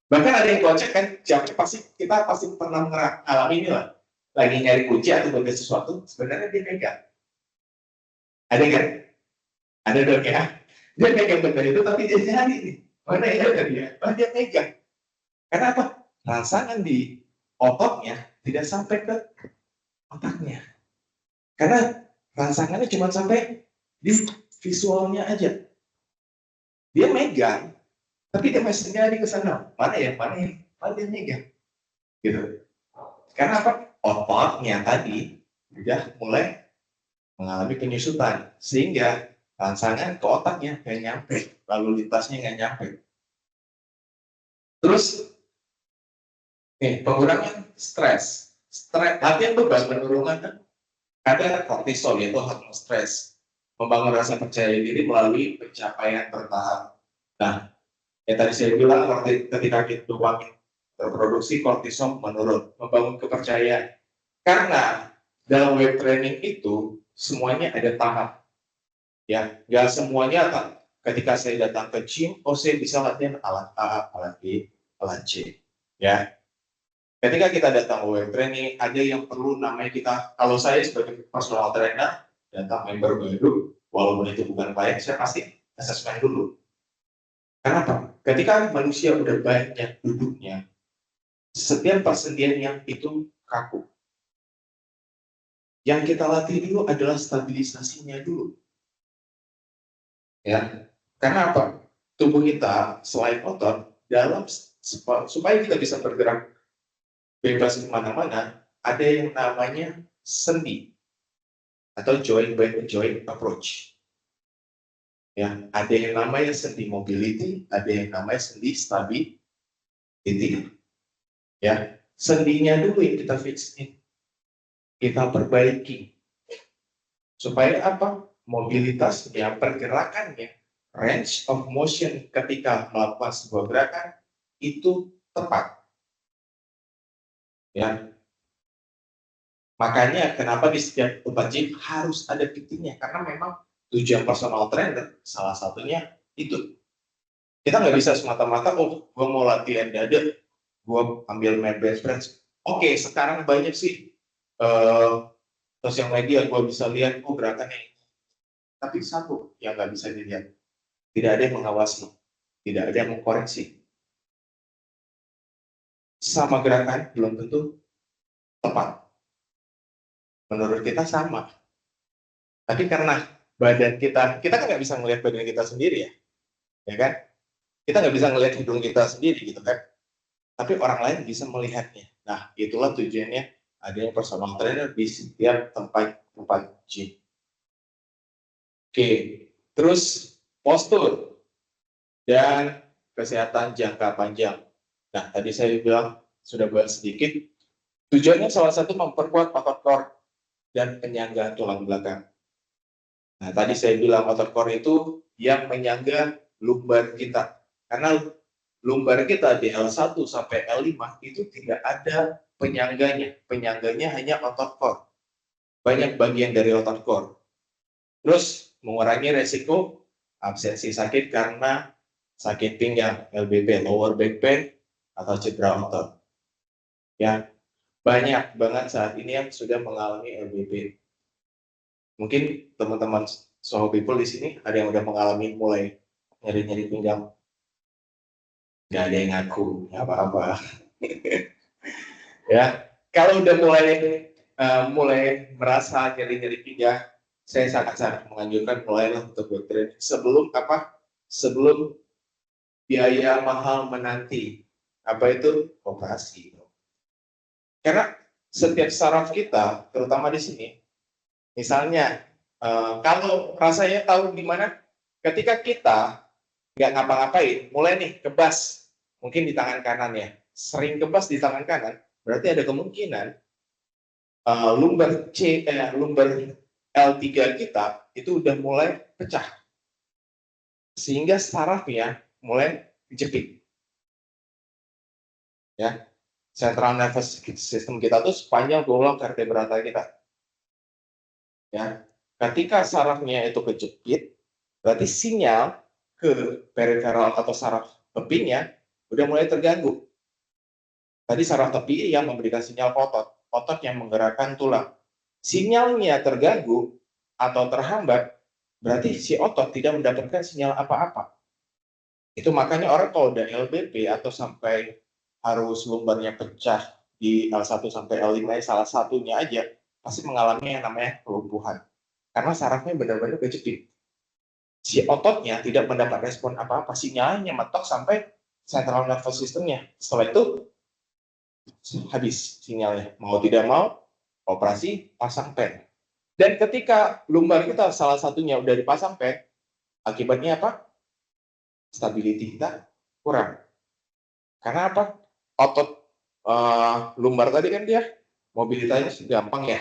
Bahkan ada yang kocak kan, kita pasti pernah mengalami ini lah, lagi nyari kunci atau benda sesuatu, sebenarnya dia pegang. Ada kan? Ada dong ya. Dia pegang benda itu, tapi dia nyari nih. Mana yang ada dia? Dia pegang. Karena apa? Rangsangan di ototnya tidak sampai ke otaknya. Karena rangsangannya cuma sampai di visualnya aja. Dia megang, tapi dia masih nyari ke sana. Mana dia megang. Gitu. Karena apa? Ototnya tadi sudah mulai mengalami penyusutan, sehingga rangsangan ke otaknya nggak nyampe, lalu lintasnya nggak nyampe. Terus pengurangan stres. Latihan beban menurunkan kadar kortisol, yaitu hormon stres. Membangun rasa percaya diri melalui pencapaian bertahap. Nah, yang tadi saya bilang, ketika dopamin terproduksi, kortisol menurun. Membangun kepercayaan. Karena dalam weight training itu semuanya ada tahap. Ya, nggak semuanya ketika saya datang ke gym, saya bisa latihan alat A, alat B, alat C. Ya, ketika kita datang ke weight training, ada yang perlu namanya kita, kalau saya sebagai personal trainer, datang member baru, walaupun itu bukan klien, saya pasti assessment dulu. Kenapa? Ketika manusia udah banyak duduknya, setiap persendiannya itu kaku. Yang kita latih dulu adalah stabilisasinya dulu. Ya, karena apa? tubuh kita selain otot, supaya kita bisa bergerak bebas kemana-mana, ada yang namanya sendi atau joint by joint approach. Ya, ada yang namanya sendi mobility, ada yang namanya sendi stability. Ya, sendinya dulu yang kita fixin, kita perbaiki supaya apa? Mobilitasnya, pergerakannya, range of motion ketika melakukan sebuah gerakan itu tepat. Ya, makanya kenapa di setiap tempat gym harus ada PT-nya, karena memang tujuan personal trainer salah satunya itu. Kita nggak bisa semata-mata, oh, gue mau latihan dada, gue ambil main bench press. Oke, sekarang banyak sih sosial media, gue bisa lihat, oh gerakannya ini. Tapi satu yang nggak bisa dilihat, tidak ada yang mengawasi, tidak ada yang mengkoreksi. Sama gerakan belum tentu tepat. Menurut kita sama. Tapi karena badan kita kan nggak bisa melihat badan kita sendiri ya kan? Kita nggak bisa melihat hidung kita sendiri gitu kan? Tapi orang lain bisa melihatnya. Nah, itulah tujuannya adanya personal trainer di setiap tempat gym. Oke, terus postur dan kesehatan jangka panjang. Nah, tadi saya bilang sudah bahas sedikit. Tujuannya salah satu memperkuat otot core dan penyangga tulang belakang. Nah, tadi saya bilang otot core itu yang menyangga lumbar kita. Karena lumbar kita di L1 sampai L5 itu tidak ada penyangganya. Penyangganya hanya otot core. Banyak bagian dari otot core. Terus mengurangi resiko absensi sakit karena sakit pinggang, LBP, lower back pain, atau cedera otot. Ya, banyak banget saat ini yang sudah mengalami LBP. Mungkin teman-teman Soho People di sini ada yang udah mengalami mulai nyeri-nyeri pinggang. Nggak ada yang ngaku, nggak apa-apa. Ya, kalau udah mulai merasa nyeri-nyeri pinggang, saya sangat-sangat menganjurkan mulailah untuk bertraining sebelum biaya mahal menanti. Apa itu? Operasi. Karena setiap saraf kita, terutama di sini, misalnya kalau rasanya tahu di mana, ketika kita nggak ngapa-ngapain, mulai nih kebas, mungkin di tangan kanan ya, sering kebas di tangan kanan, berarti ada kemungkinan lumbar L3 kita itu udah mulai pecah, sehingga sarafnya mulai dijepit. Ya, central nervous system kita tuh sepanjang tulang vertebrata kita. Ya, ketika sarafnya itu kejepit, berarti sinyal ke peripheral atau saraf tepinya udah mulai terganggu. Tadi saraf tepi yang memberikan sinyal ke otot yang menggerakkan tulang. Sinyalnya terganggu atau terhambat, berarti si otot tidak mendapatkan sinyal apa-apa. Itu makanya orang kalau udah LBP atau sampai harus lumbarnya pecah di L1 sampai L5 salah satunya aja, pasti mengalami yang namanya kelumpuhan. Karena sarafnya benar-benar kejepit. Si ototnya tidak mendapat respon apa-apa, sinyalnya mentok sampai central nervous system-nya. Setelah itu habis sinyalnya. Mau tidak mau, operasi pasang pen. Dan ketika lumbar kita salah satunya udah dipasang pen, akibatnya apa? Stability kita kurang. Karena apa? Otot lumbar tadi kan dia mobilitasnya gampang ya.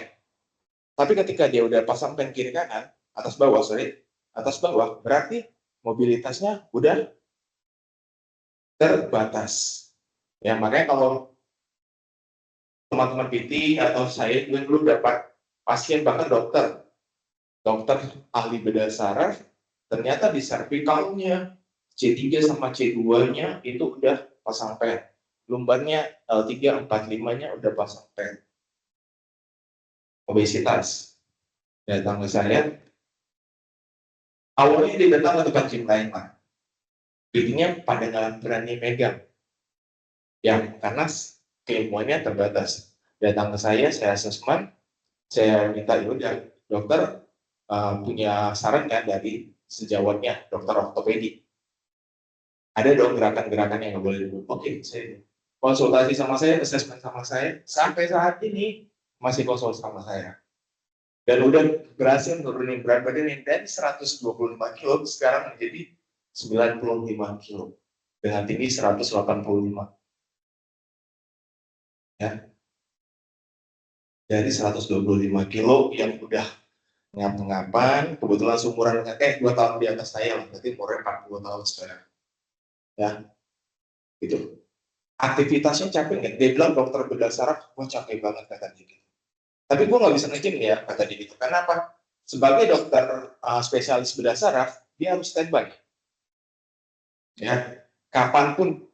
Tapi ketika dia udah pasang pen kiri kanan, atas bawah, berarti mobilitasnya udah terbatas. Ya, makanya kalau teman-teman PT atau saya dulu dapat pasien bahkan dokter ahli bedah saraf, ternyata di cervicalnya C3 sama C2-nya itu udah pasang pen. Lumbarnya L3, 4, 5-nya udah pasang pen. Obesitas. Datang ke saya, awalnya dia datang ke tempat gym lain, Pak. Bikinnya pada nggak berani megang. Ya, karena keilmuannya terbatas. Datang ke saya asesmen, saya minta ya dokter punya saran kan dari sejawatnya, dokter ortopedi. Ada dong gerakan-gerakan yang nggak boleh dibuat. Oke, saya konsultasi sama saya, assessment sama saya, sampai saat ini masih konsul sama saya. Dan udah berhasil nurunin berat badan yang dari 125 kilo sekarang menjadi 95 kilo dengan tinggi 185. Ya, dari 125 kilo yang udah ngap-ngapan, kebetulan seumuran dengan 2 tahun di atas saya lah, berarti umurnya 40 tahun sekarang. Ya, gitu. Aktivitasnya capek nggak? Dia bilang dokter bedah saraf, gue capek banget kata dia gitu. Tapi gue nggak bisa nge-gym ya kata dia gitu. Kenapa? Sebagai dokter spesialis bedah saraf, dia harus standby. Ya, kapanpun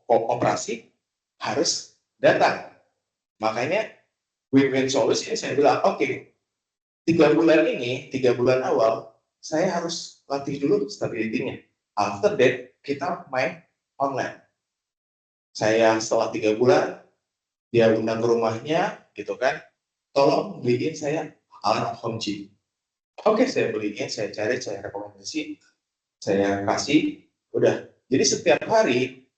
operasi harus datang. Makanya win-win solution saya bilang, oke, 3 bulan awal, saya harus latih dulu stability-nya. After that, kita main online. Saya setelah 3 bulan, dia undang ke rumahnya, gitu kan, tolong beliin saya alat home gym. Oke, saya beliin, saya cari, saya rekomendasi, saya kasih, udah. Jadi setiap hari,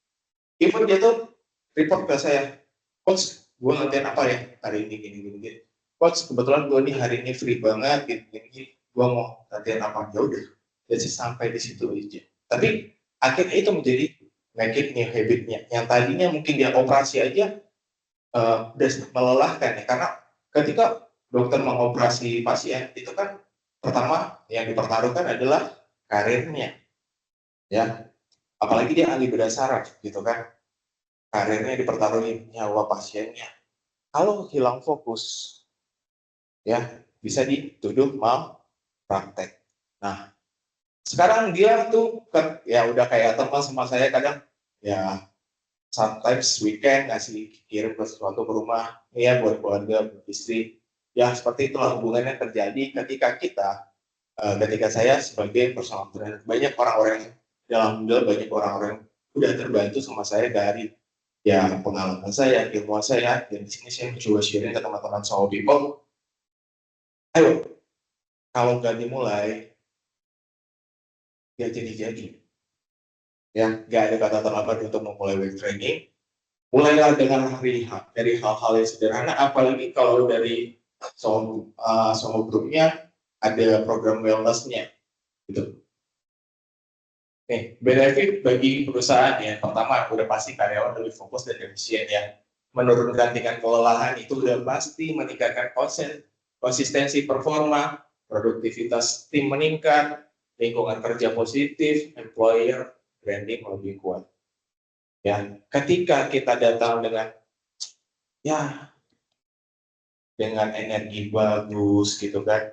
even dia tuh report ke saya, coach, gue latihan apa ya hari ini, gini. Coach, kebetulan gue nih hari ini free banget, gini, gue mau latihan apa, ya udah. Jadi sampai di situ aja. Tapi akhirnya itu menjadi make it new habitnya. Yang tadinya mungkin dia operasi aja, udah melelahkan ya, karena ketika dokter mengoperasi pasien itu kan pertama yang dipertaruhkan adalah karirnya, ya, apalagi dia ahli bedah saraf gitu kan, karirnya dipertaruhin, nyawa pasiennya. Kalau hilang fokus, ya bisa dituduh malpraktek. Nah, sekarang dia tuh ya udah kayak teman sama saya, kadang ya sometimes weekend ngasih kirim ke sesuatu ke rumah, ya buat keluarga, buat istri. Ya seperti itulah hubungannya terjadi ketika saya sebagai personal trainer. Banyak orang-orang dalam banyak orang-orang udah terbantu sama saya dari ya pengalaman saya, ilmu saya, dan di sini saya mencoba sharing ke teman-teman sama people. Ayo, kalau nggak dimulai, ya jadi. Ya, nggak ada kata terlambat untuk memulai weight training. Mulailah dengan dari hal-hal yang sederhana, apalagi kalau dari sama grupnya ada program wellness-nya gitu. Nih, benefit bagi perusahaan ya, pertama udah pasti karyawan lebih fokus dan efisien ya. Menurunkan tingkat kelelahan itu udah pasti meningkatkan konsistensi performa, produktivitas tim meningkat, lingkungan kerja positif, employer branding lebih kuat. Ya, ketika kita datang dengan energi bagus gitu kan,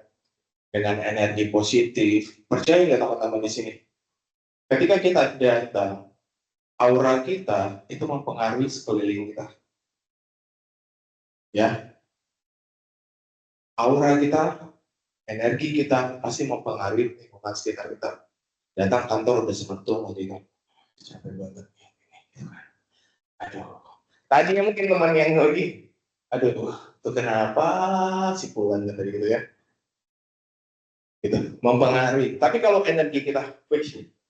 dengan energi positif, percaya nggak teman-teman di sini? Ketika kita datang, aura kita itu mempengaruhi sekeliling kita. Ya, aura kita, energi kita pasti mempengaruhi lingkungan sekitar kita. Datang kantor udah seperti itu, capek banget. Aduh, tadinya mungkin teman yang lagi, aduh, tuh kenapa si Pulan tadi gitu ya? Gitu, mempengaruhi. Tapi kalau energi kita,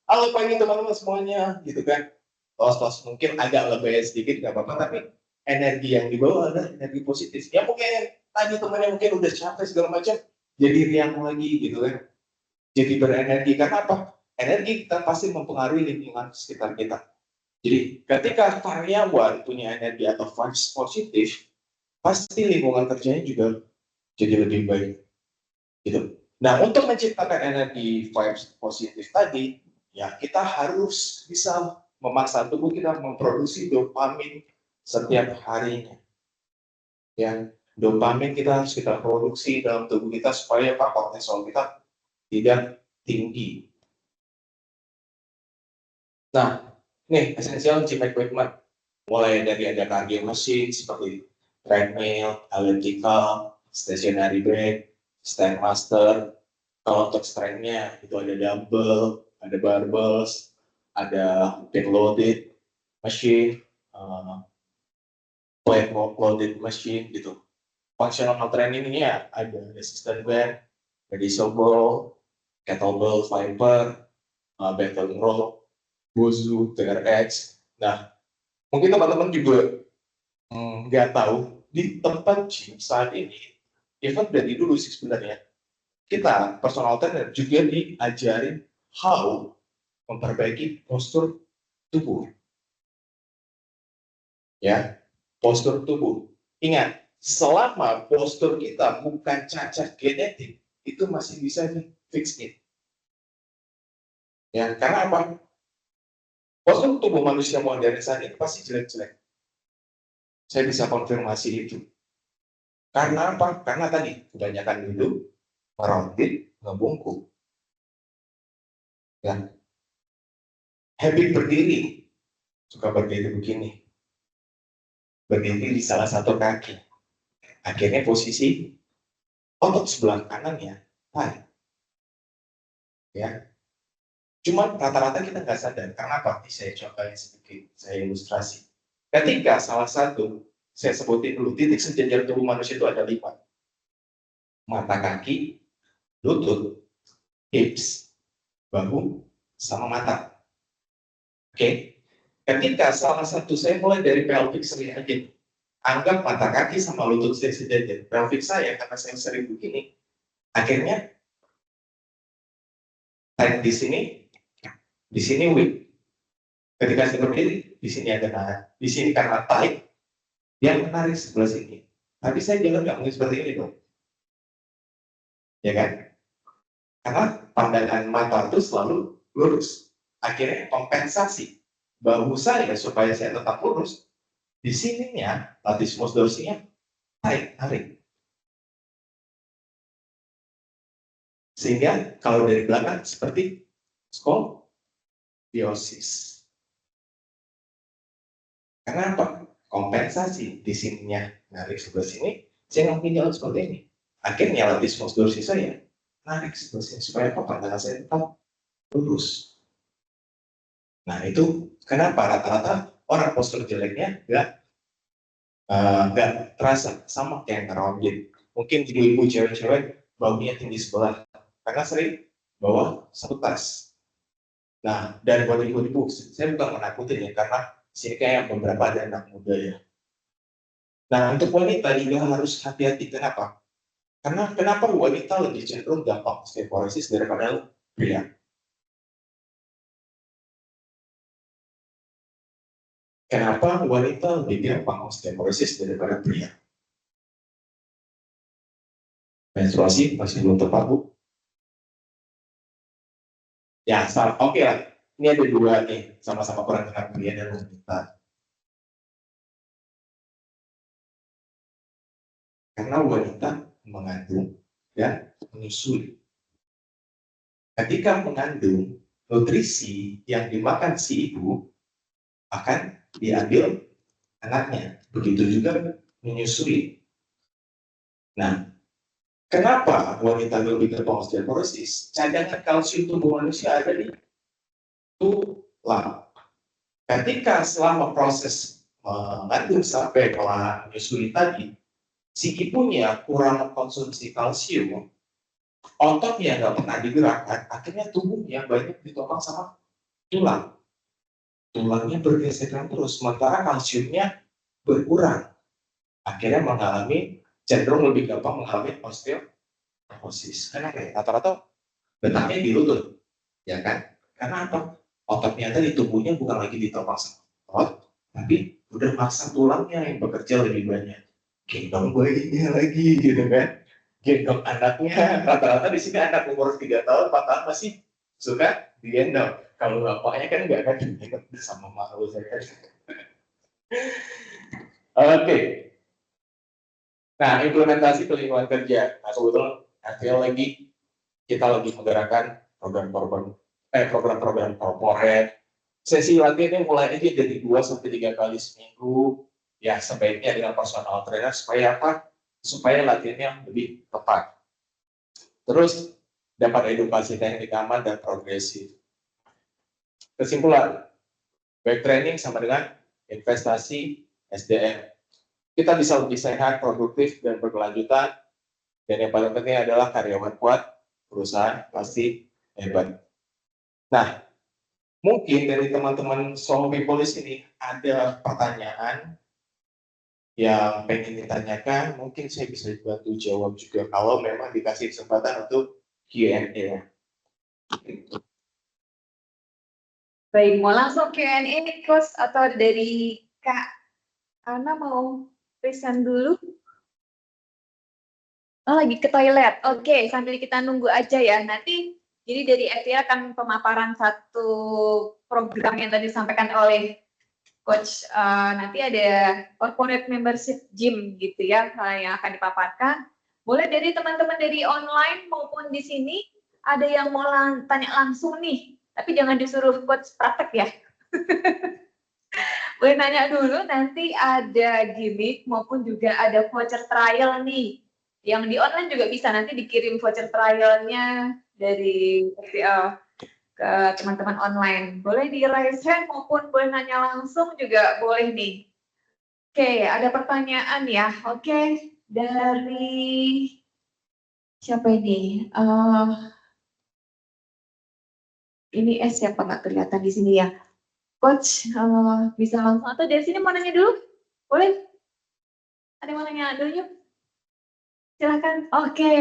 halo pagi teman-teman semuanya, gitu kan? Los mungkin agak lebih sedikit nggak apa-apa, tapi energi yang dibawa adalah energi positif. Ya mungkin tadi temannya mungkin udah capek segala macam, jadi riang lagi gitu kan? Jadi berenergi karena apa? Energi kita pasti mempengaruhi lingkungan sekitar kita. Jadi ketika karyawan punya energi atau vibes positif, pasti lingkungan kerjanya juga jadi lebih baik. Gitu. Nah, untuk menciptakan energi vibes positif tadi, ya kita harus bisa memaksa tubuh kita memproduksi dopamin setiap harinya. Ya, dopamin harus kita produksi dalam tubuh kita supaya kortisol kita tidak tinggi. Nah, nih esensial gym equipment, mulai dari ada cardio machine seperti treadmill, elliptical, stationary bike, Stairmaster. Kalau untuk strength-nya itu ada dumbbell, ada barbells, ada deck loaded machine, plate loaded machine gitu. Functional training ini ya ada resistance band, ready ball, kettlebell, fiber, battle rope, Bozu, TRX. Nah, mungkin teman-teman juga nggak tahu di tempat gym saat ini, even dari dulu sih sebenarnya, kita personal trainer juga diajarin how memperbaiki postur tubuh. Ya, postur tubuh. Ingat, selama postur kita bukan cacat genetik, itu masih bisa di fix it. Ya, karena apa? Postur tubuh manusia modern saat ini pasti jelek-jelek. Saya bisa konfirmasi itu. Karena apa? Karena tadi kebanyakan duduk, merontit, ngebungkuk. Ya. Habit berdiri, suka berdiri begini. Berdiri di salah satu kaki. Akhirnya posisi otot sebelah kanannya tarik. Ya. Cuman rata-rata kita nggak sadar. Karena apa? Saya contohnya sedikit, saya ilustrasi. Ketika salah satu, saya sebutin dulu, titik sejajar tubuh manusia itu ada 5. Mata kaki, lutut, hips, bahu, sama mata. Oke? Ketika salah satu, saya mulai dari pelvic sering aja. Anggap mata kaki sama lutut saya sejajar. Pelvic saya, karena saya sering begini, akhirnya tarik di sini weak. Ketika saya berdiri, di sini ada nahan. Di sini karena tight, dia menarik sebelah sini. Tapi saya jalan nggak mungkin seperti ini dong. Ya kan? Karena pandangan mata itu selalu lurus. Akhirnya kompensasi bahu saya supaya saya tetap lurus. Di sininya, latissimus dorsinya tarik. Sehingga kalau dari belakang seperti skoliosis. Karena apa? Kompensasi di sininya narik sebelah sini, saya nggak mungkin jalan seperti ini. Akhirnya latissimus dorsi saya narik sebelah sini supaya apa? Pandangan saya tetap lurus. Nah itu kenapa rata-rata orang postur jeleknya nggak terasa sama kayak yang terawih. Mungkin ibu-ibu cewek-cewek bahunya tinggi sebelah karena sering bawa satu tas. Nah, dan buat ibu-ibu, saya bukan menakutin ya, karena sini kayak beberapa ada anak muda ya. Nah, untuk wanita juga harus hati-hati. Kenapa? Karena kenapa wanita lebih cenderung gampang osteoporosis daripada pria? Kenapa wanita lebih gampang osteoporosis daripada pria? Menstruasi masih belum tepat, Bu. Ya, oke lah. Ini ada 2 nih, sama-sama kurang dengar pria dan wanita. Karena wanita mengandung dan menyusui. Ketika mengandung, nutrisi yang dimakan si ibu akan diambil anaknya. Begitu juga menyusui. Nah, kenapa wanita lebih gampang osteoporosis? Cadangan kalsium tubuh manusia ada di tulang. Ketika selama proses mengandung sampai menyusui tadi, si ibunya kurang konsumsi kalsium, ototnya nggak pernah digerakkan, akhirnya tubuhnya banyak ditopang sama tulang. Tulangnya bergesekan terus, sementara kalsiumnya berkurang. Akhirnya cenderung lebih gampang mengalami osteoporosis. Karena rata-rata letaknya di lutut, ya kan? Karena apa? Ototnya tadi tubuhnya bukan lagi ditopang sama otot, tapi udah maksa tulangnya yang bekerja lebih banyak. Gendong bayinya lagi, gitu kan? Gendong anaknya, rata-rata di sini anak umur 3 tahun, 4 tahun masih suka digendong. Kalau bapaknya kan nggak akan digendong sama malu saya. Oke. Nah, implementasi ke lingkungan kerja. Nah, kebetulan kita lagi menggerakkan program-program corporate. Sesi latihannya mulai aja dari 2 sampai 3 kali seminggu. Ya, sebaiknya dengan personal trainer supaya apa? Supaya latihannya lebih tepat. Terus dapat edukasi teknik aman dan progresif. Kesimpulan, baik training sama dengan investasi SDM. Kita bisa lebih sehat, produktif, dan berkelanjutan. Dan yang paling penting adalah karyawan kuat, perusahaan pasti hebat. Nah, Mungkin dari teman-teman strong people di sini ada pertanyaan yang pengen ditanyakan, mungkin saya bisa bantu jawab juga kalau memang dikasih kesempatan untuk Q&A. Baik, mau langsung Q&A, Coach, atau dari Kak Ana mau present dulu? Oh, lagi ke toilet. Oke, sambil kita nunggu aja ya. Nanti, jadi dari FTA akan pemaparan satu program yang tadi disampaikan oleh Coach. Nanti ada corporate membership gym gitu ya, yang akan dipaparkan. Boleh dari teman-teman dari online maupun di sini, ada yang mau tanya langsung nih. Tapi jangan disuruh Coach praktek ya. Boleh nanya dulu, nanti ada gimmick maupun juga ada voucher trial nih. Yang di online juga bisa, nanti dikirim voucher trialnya dari ke teman-teman online. Boleh di raise hand maupun boleh nanya langsung juga boleh nih. Oke, ada pertanyaan ya. Oke, dari siapa ini? Ini siapa nggak kelihatan di sini ya? Coach, bisa langsung atau dari sini mau nanya dulu? Boleh? Ada yang mau nanya dulu yuk? Silakan. Oke.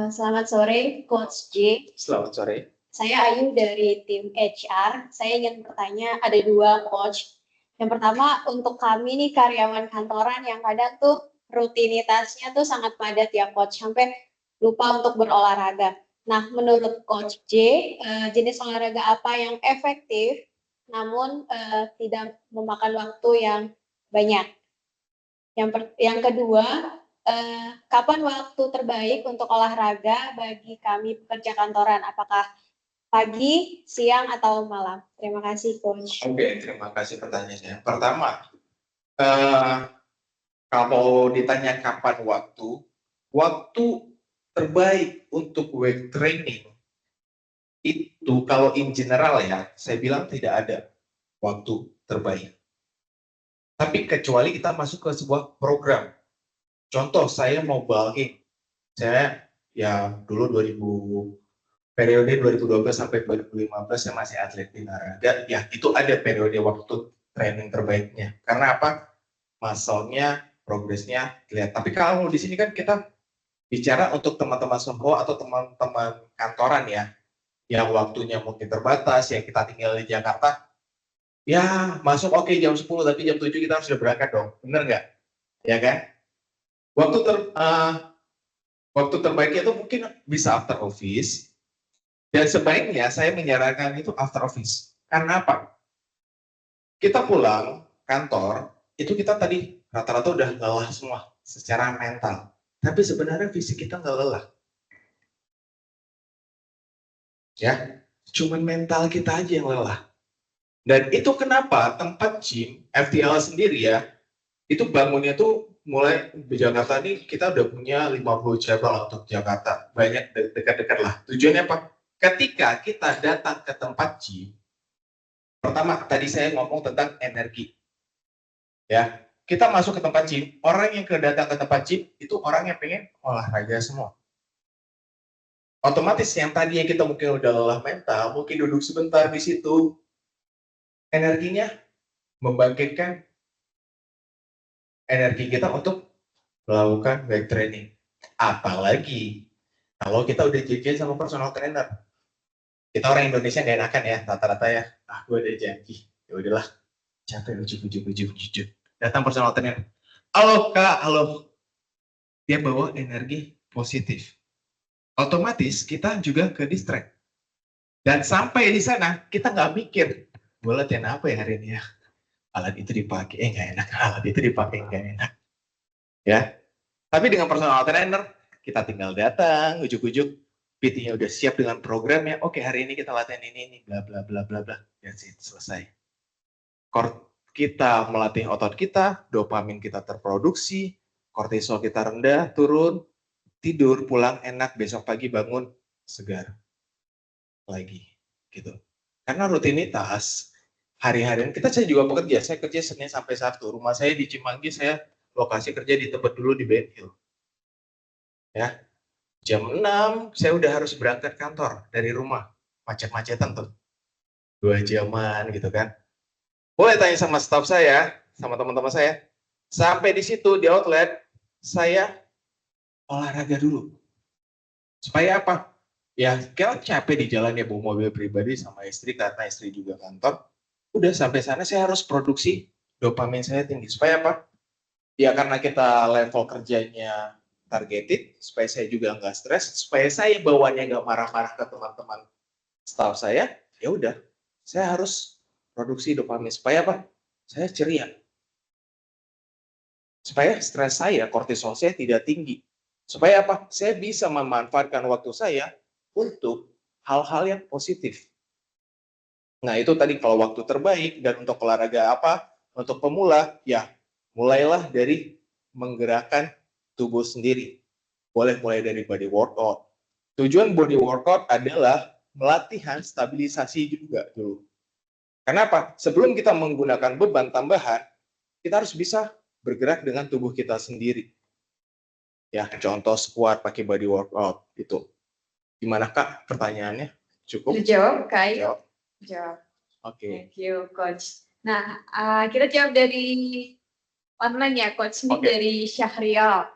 Selamat sore, Coach J. Selamat sore. Saya Ayu dari tim HR. Saya ingin bertanya, ada dua, Coach. Yang pertama, untuk kami nih karyawan kantoran yang kadang tuh rutinitasnya tuh sangat padat ya, Coach. Sampai lupa untuk berolahraga. Nah, menurut Coach J, jenis olahraga apa yang efektif, namun tidak memakan waktu yang banyak? Yang kedua, kapan waktu terbaik untuk olahraga bagi kami pekerja kantoran? Apakah pagi, siang, atau malam? Terima kasih, Coach. Oke, terima kasih pertanyaannya. Pertama, kalau ditanya kapan waktu terbaik untuk weight training itu kalau in general ya, saya bilang tidak ada waktu terbaik. Tapi kecuali kita masuk ke sebuah program. Contoh, saya mau bulking. Saya ya dulu periode 2012 sampai 2015 saya masih atlet binaraga. Ya itu ada periode waktu training terbaiknya. Karena apa? Muscle-nya, progresnya kelihatan. Tapi kalau di sini kan kita bicara untuk teman-teman semua atau teman-teman kantoran ya, yang waktunya mungkin terbatas, yang kita tinggal di Jakarta, ya masuk oke jam 10, tapi jam 7 kita harus sudah berangkat dong. Bener nggak? Ya kan? Waktu terbaiknya itu mungkin bisa after office, dan sebaiknya saya menyarankan itu after office. Karena apa? Kita pulang kantor, itu kita tadi rata-rata udah lelah semua secara mental. Tapi sebenarnya fisik kita nggak lelah. Ya, cuman mental kita aja yang lelah. Dan itu kenapa tempat gym, FTL sendiri ya, itu bangunnya tuh mulai di Jakarta nih kita udah punya 50 cabang untuk Jakarta. Banyak dekat-dekat lah. Tujuannya apa? Ketika kita datang ke tempat gym, pertama tadi saya ngomong tentang energi. Ya, kita masuk ke tempat gym, orang yang datang ke tempat gym itu orang yang pengen olahraga semua. Otomatis yang tadinya kita mungkin udah lelah mental, mungkin duduk sebentar di situ, energinya membangkitkan energi kita untuk melakukan weight training. Apalagi kalau kita udah janjian sama personal trainer. Kita orang Indonesia nggak enakan ya, rata-rata ya. Gue udah janji, ya udahlah, capek ujuk. Datang personal trainer. Halo Kak, halo. Dia bawa energi positif. Otomatis kita juga ke distract. Dan sampai di sana kita nggak mikir, gue latihan apa ya hari ini ya? Alat itu dipakai, nggak enak. Alat itu dipakai, nggak enak. Ya. Tapi dengan personal trainer, kita tinggal datang, ujuk-ujuk, PT-nya udah siap dengan programnya. Oke, hari ini kita latihan ini, bla bla bla bla bla. That's it, selesai. Kita melatih otot kita, dopamin kita terproduksi, kortisol kita rendah, turun, tidur, pulang enak, besok pagi bangun segar lagi, gitu. Karena rutinitas hari-harian kita, saya juga bekerja, saya kerja Senin sampai Sabtu. Rumah saya di Cimanggi, saya lokasi kerja di Tebet dulu di Ben Hill. Ya, Jam 6 saya udah harus berangkat kantor dari rumah. Macet-macetan tuh. 2 jaman gitu kan. Boleh tanya sama staff saya, sama teman-teman saya. Sampai di situ di outlet, saya olahraga dulu. Supaya apa? Ya, kalau capek di jalan ya bawa mobil pribadi sama istri karena istri juga kantor. Udah sampai sana saya harus produksi dopamin saya tinggi. Supaya apa? Ya karena kita level kerjanya targeted, supaya saya juga nggak stres, supaya saya bawaannya nggak marah-marah ke teman-teman staff saya, ya udah, saya harus produksi dopamin. Supaya apa? Saya ceria. Supaya stres saya, kortisol saya tidak tinggi. Supaya apa? Saya bisa memanfaatkan waktu saya untuk hal-hal yang positif. Nah, itu tadi kalau waktu terbaik, dan untuk olahraga apa? Untuk pemula, ya mulailah dari menggerakkan tubuh sendiri. Boleh mulai dari body workout. Tujuan body workout adalah melatihan stabilisasi juga dulu. Kenapa? Sebelum kita menggunakan beban tambahan, kita harus bisa bergerak dengan tubuh kita sendiri. Ya, contoh squat pakai body workout itu. Gimana Kak pertanyaannya? Cukup? Dijawab, Kak Ayu? Jawab. Jawab. Oke. Thank you, Coach. Nah, kita jawab dari online ya, Coach. Ini Oke. dari Syahrial.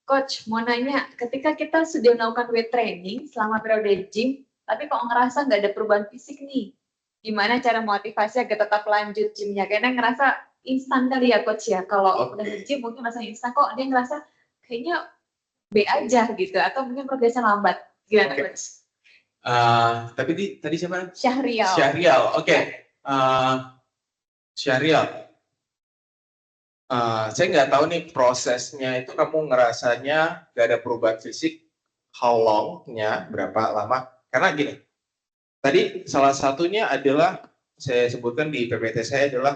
Coach, mau nanya, ketika kita sudah melakukan weight training selama periode gym, tapi kok ngerasa nggak ada perubahan fisik nih, gimana cara motivasi agar tetap lanjut gymnya? Karena ngerasa instan kali ya, Coach ya. Kalau udah nge-gym mungkin rasanya instan, kok dia ngerasa kayaknya B aja gitu, atau mungkin progresnya lambat. Gimana, Oke. Coach? Tapi tadi siapa? Syahrial. Syahrial, oke. Syahrial, saya nggak tahu nih prosesnya itu kamu ngerasanya nggak ada perubahan fisik, how long-nya, berapa lama? Karena gini, tadi salah satunya adalah, saya sebutkan di PPT saya adalah,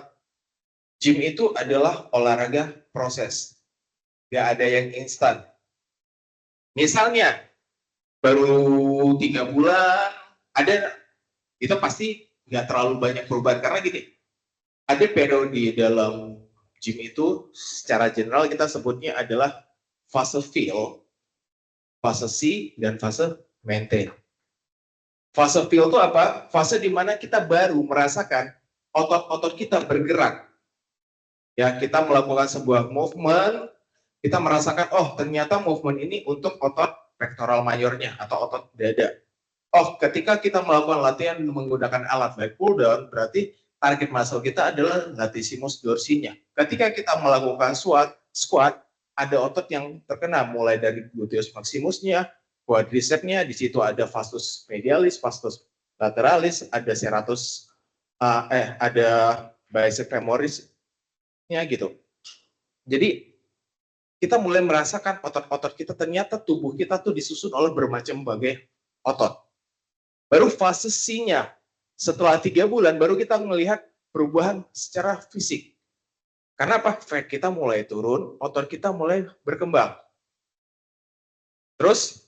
gym itu adalah olahraga proses. Nggak ada yang instan. Misalnya, baru 3 bulan, ada, itu pasti nggak terlalu banyak perubahan. Karena gini, ada periode dalam gym itu, secara general kita sebutnya adalah fase fill, fase C, dan fase maintain. Fase fill itu apa? Fase di mana kita baru merasakan otot-otot kita bergerak. Ya, kita melakukan sebuah movement, kita merasakan, oh ternyata movement ini untuk otot pectoral mayornya atau otot dada. Oh, ketika kita melakukan latihan menggunakan alat back pull down, berarti target muscle kita adalah latissimus dorsinya. Ketika kita melakukan squat, ada otot yang terkena, mulai dari gluteus maximusnya, quadricepsnya, di situ ada vastus medialis, vastus lateralis, ada serratus, ada bicep femorisnya gitu. Jadi kita mulai merasakan otot-otot kita, ternyata tubuh kita tuh disusun oleh bermacam bagai otot. Baru fase C-nya, setelah 3 bulan baru kita melihat perubahan secara fisik. Karena apa? Fat kita mulai turun, otot kita mulai berkembang. Terus,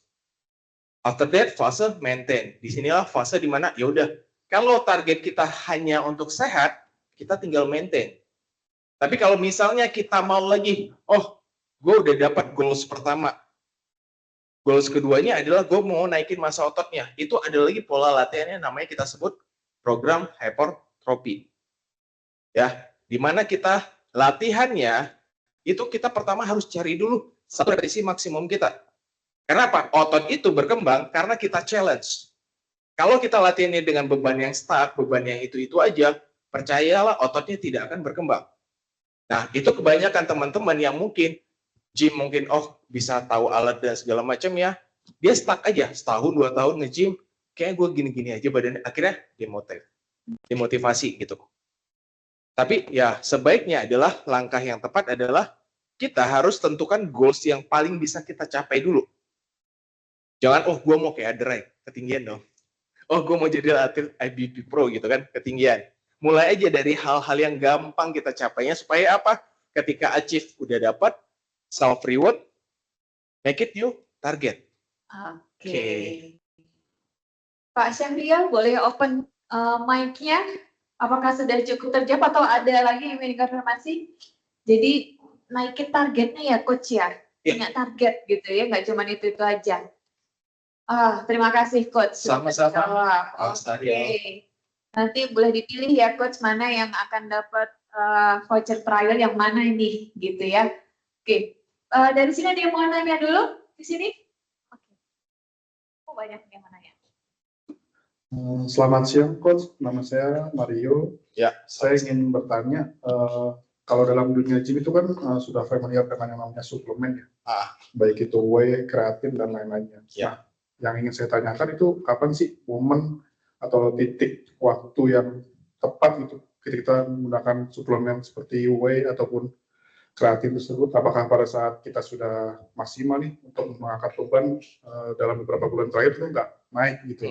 after that, fase maintain. Disinilah fase dimana, ya udah, kalau target kita hanya untuk sehat, kita tinggal maintain. Tapi kalau misalnya kita mau lagi, oh, gue udah dapat goals pertama, goals keduanya adalah gue mau naikin massa ototnya. Itu ada lagi pola latihannya, namanya kita sebut program hypertrophy. Ya, dimana kita latihannya itu kita pertama harus cari dulu satu repetisi maksimum kita. Kenapa? Otot itu berkembang karena kita challenge. Kalau kita latihannya dengan beban yang stuck, beban yang itu aja, percayalah ototnya tidak akan berkembang. Nah, itu kebanyakan teman-teman yang mungkin gym mungkin bisa tahu alat dan segala macam ya, dia stuck aja setahun 2 tahun nge-gym, kayak gue gini-gini aja badannya, akhirnya demotivasi gitu. Tapi ya sebaiknya adalah langkah yang tepat adalah kita harus tentukan goals yang paling bisa kita capai dulu. Jangan gue mau kayak Adrai, ketinggian dong. Gue mau jadi atlet IBB Pro gitu kan, ketinggian. Mulai aja dari hal-hal yang gampang kita capainya supaya apa? Ketika achieve udah dapat self reward, make it you target. Oke. Pak Syahrial, boleh open mic-nya? Apakah sudah cukup terjawab atau ada lagi yang ingin konfirmasi? Jadi naikin targetnya ya, Coach ya? Punya target gitu ya, nggak cuma itu aja. Terima kasih Coach. sudah Sama-sama. menjawab. Mas Oke. Ariel. Nanti boleh dipilih ya Coach mana yang akan dapat voucher trial yang mana ini gitu ya. Oke. Dari sini ada yang mau nanya dulu di sini? Oke. Oh, banyak yang mau nanya. Selamat siang, Coach. Nama saya Mario. Ya. Saya ingin bertanya, kalau dalam dunia gym itu kan sudah familiar dengan yang namanya suplemen ya, baik itu whey, kreatin, dan lain-lainnya. Ya. Nah, yang ingin saya tanyakan itu kapan sih momen atau titik waktu yang tepat gitu ketika kita menggunakan suplemen seperti whey ataupun kreatin tersebut? Apakah pada saat kita sudah maksimal nih untuk mengangkat beban dalam beberapa bulan terakhir itu nggak naik gitu?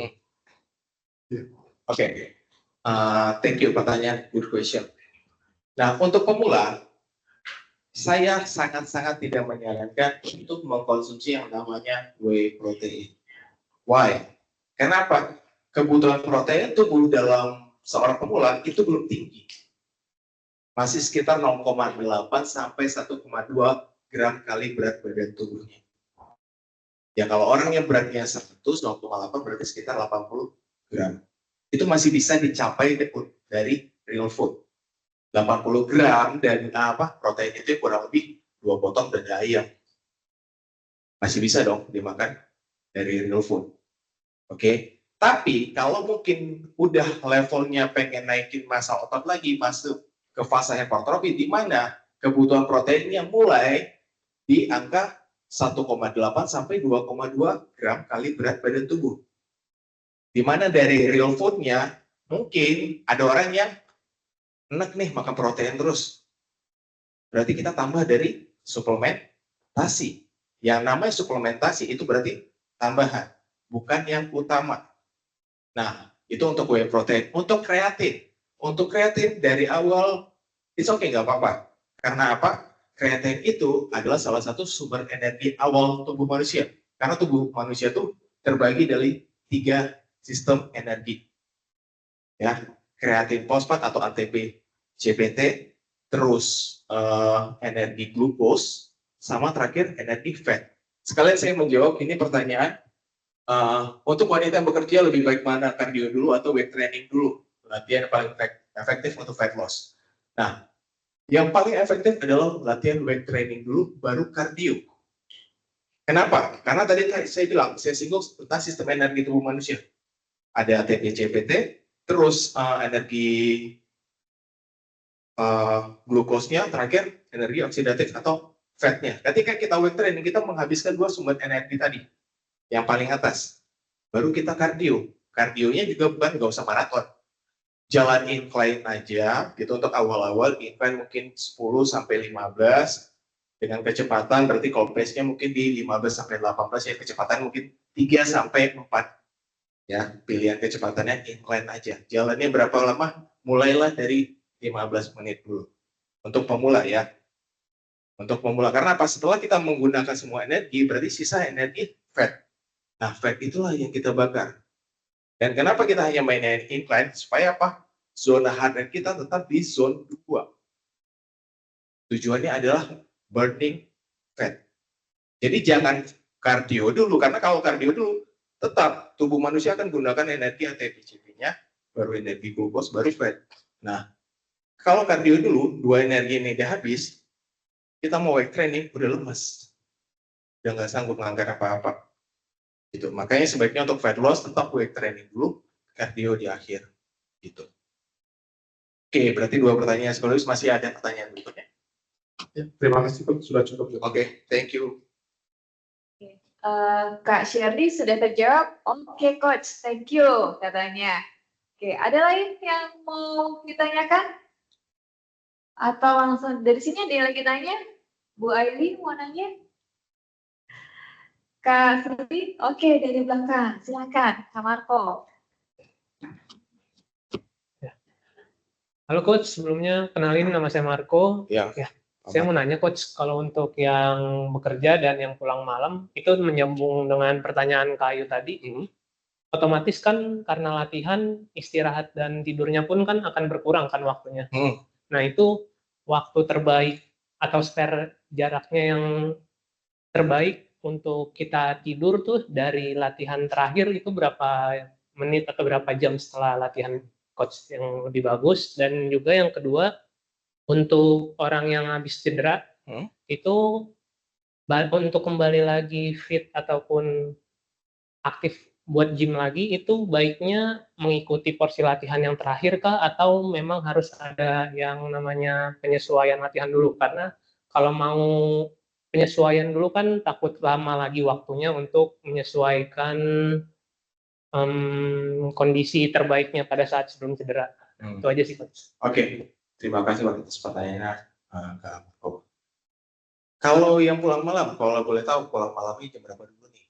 Oke. Thank you pertanyaan, good question. Nah, untuk pemula, saya sangat-sangat tidak menyarankan untuk mengkonsumsi yang namanya whey protein. Why? Kenapa? Kebutuhan protein tubuh dalam seorang pemula itu belum tinggi. Masih sekitar 0,8 sampai 1,2 gram kali berat badan tubuhnya. Ya kalau orang yang beratnya 100, 0,8 berarti sekitar 80 gram. Itu masih bisa dicapai dari real food. 80 gram dan protein itu kurang lebih 2 potong dada ayam. Masih bisa dong dimakan dari real food. Oke. Tapi kalau mungkin udah levelnya pengen naikin massa otot lagi, masuk ke fase hipertrofi di mana kebutuhan proteinnya mulai di angka 1,8 sampai 2,2 gram kali berat badan tubuh. Di mana dari real food-nya mungkin ada orang yang enak nih makan protein terus. Berarti kita tambah dari suplementasi. Yang namanya suplementasi itu berarti tambahan, bukan yang utama. Nah, itu untuk whey protein. Untuk kreatin dari awal, it's okay, nggak apa-apa. Karena apa? Kreatin itu adalah salah satu sumber energi awal tubuh manusia. Karena tubuh manusia itu terbagi dari 3 sistem energi. Ya, kreatin fosfat atau ATP, CPT, terus energi glukos, sama terakhir energi fat. Sekalian saya menjawab ini pertanyaan, untuk wanita yang bekerja lebih baik mana, cardio dulu atau weight training dulu? Latihan yang paling efektif untuk fat loss. Nah, yang paling efektif adalah latihan weight training dulu, baru cardio. Kenapa? Karena tadi saya bilang, saya singgung tentang sistem energi tubuh manusia. Ada ATP, CPT, terus energi glukosnya, terakhir energi oksidatif atau fatnya. Ketika kita weight training, kita menghabiskan 2 sumber energi tadi. Yang paling atas. Baru kita kardio. Kardionya juga bukan nggak usah maraton. Jalan incline aja, gitu untuk awal-awal, incline mungkin 10 sampai 15, dengan kecepatan, berarti kalau pace-nya mungkin di 15 sampai 18, ya kecepatan mungkin 3 sampai 4. Ya, pilihan kecepatannya incline aja. Jalannya berapa lama? Mulailah dari 15 menit dulu. Untuk pemula ya. Untuk pemula. Karena apa? Setelah kita menggunakan semua energi, berarti sisa energi fat. Nah, fat itulah yang kita bakar. Dan kenapa kita hanya mainin incline? Supaya apa? Zona heart rate kita tetap di zone 2. Tujuannya adalah burning fat. Jadi jangan kardio dulu, karena kalau kardio dulu, tetap tubuh manusia akan gunakan energi ATP-CP-nya, baru energi glukos, baru fat. Nah, kalau kardio dulu, 2 energi ini udah habis, kita mau weight training, udah lemas. Udah nggak sanggup mengangkat apa-apa. Gitu. Makanya sebaiknya untuk fat loss tetap weight training dulu, cardio di akhir. Gitu. Oke, berarti 2 pertanyaan sekaligus. Masih ada pertanyaan berikutnya? Ya, terima kasih, Coach. Sudah cukup. Oke, thank you. Kak Sherly sudah terjawab. Oke, Coach, thank you katanya. Oke, ada lain yang mau ditanyakan? Atau langsung dari sini ada yang lagi tanya? Bu Aili mau nanya? Kak Sri, oke, dari belakang. Silakan, Kak Marco. Halo Coach, sebelumnya kenalin nama saya Marco. Ya. Saya mau nanya Coach, kalau untuk yang bekerja dan yang pulang malam, itu menyambung dengan pertanyaan Kak Ayu tadi, otomatis kan karena latihan, istirahat dan tidurnya pun kan akan berkurang kan waktunya. Nah itu waktu terbaik atau spare jaraknya yang terbaik untuk kita tidur tuh dari latihan terakhir itu berapa menit atau berapa jam setelah latihan coach yang lebih bagus, dan juga yang kedua untuk orang yang habis cedera itu untuk kembali lagi fit ataupun aktif buat gym lagi itu baiknya mengikuti porsi latihan yang terakhir kah, atau memang harus ada yang namanya penyesuaian latihan dulu? Karena kalau mau penyesuaian dulu kan takut lama lagi waktunya untuk menyesuaikan kondisi terbaiknya pada saat sebelum cedera. Itu aja sih, Coach. Oke, terima kasih atas pertanyaannya, Kak Marco. Kalau yang pulang malam, kalau boleh tahu pulang malamnya jam berapa dulu nih?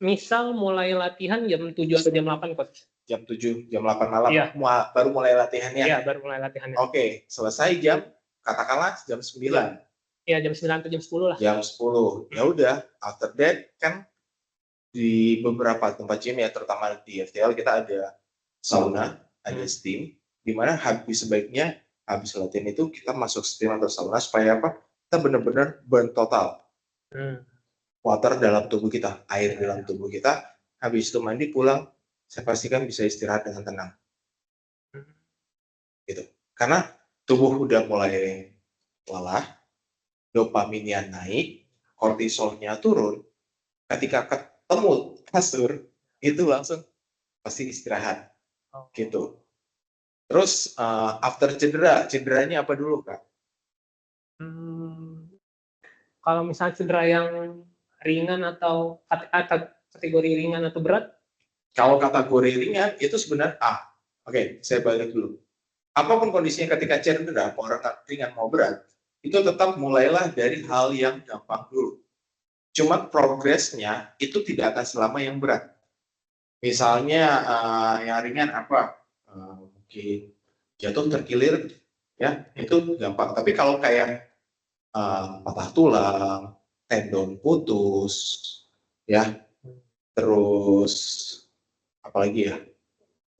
Misal mulai latihan jam 7 atau jam 8, Coach. Jam 7, jam 8 malam, Iya. baru mulai latihannya? Iya, baru mulai latihannya. Oke, selesai jam, katakanlah jam 9. Iya, jam 9 atau jam 10 lah. Jam 10, ya udah, after that kan di beberapa tempat gym ya, terutama di FTL kita ada sauna, ada steam, di mana sebaiknya habis latihan itu kita masuk steam atau sauna supaya apa? Kita benar-benar burn total. Water dalam tubuh kita, air dalam tubuh kita, habis itu mandi pulang, saya pastikan bisa istirahat dengan tenang. Gitu. Karena tubuh udah mulai lelah, dopaminnya naik, kortisolnya turun, ketika ketemu kasur, itu langsung pasti istirahat. Gitu. Terus after cederanya apa dulu, Kak? Kalau misalnya cedera yang ringan atau kategori ringan atau berat? Kalau kategori ringan itu sebenarnya oke, saya balik dulu. Apapun kondisinya ketika cedera, mau ringan mau berat, itu tetap mulailah dari hal yang gampang dulu. Cuma progresnya itu tidak akan selama yang berat. Misalnya yang ringan apa? Mungkin jatuh terkilir, ya itu gampang. Tapi kalau kayak patah tulang, tendon putus, ya, terus apalagi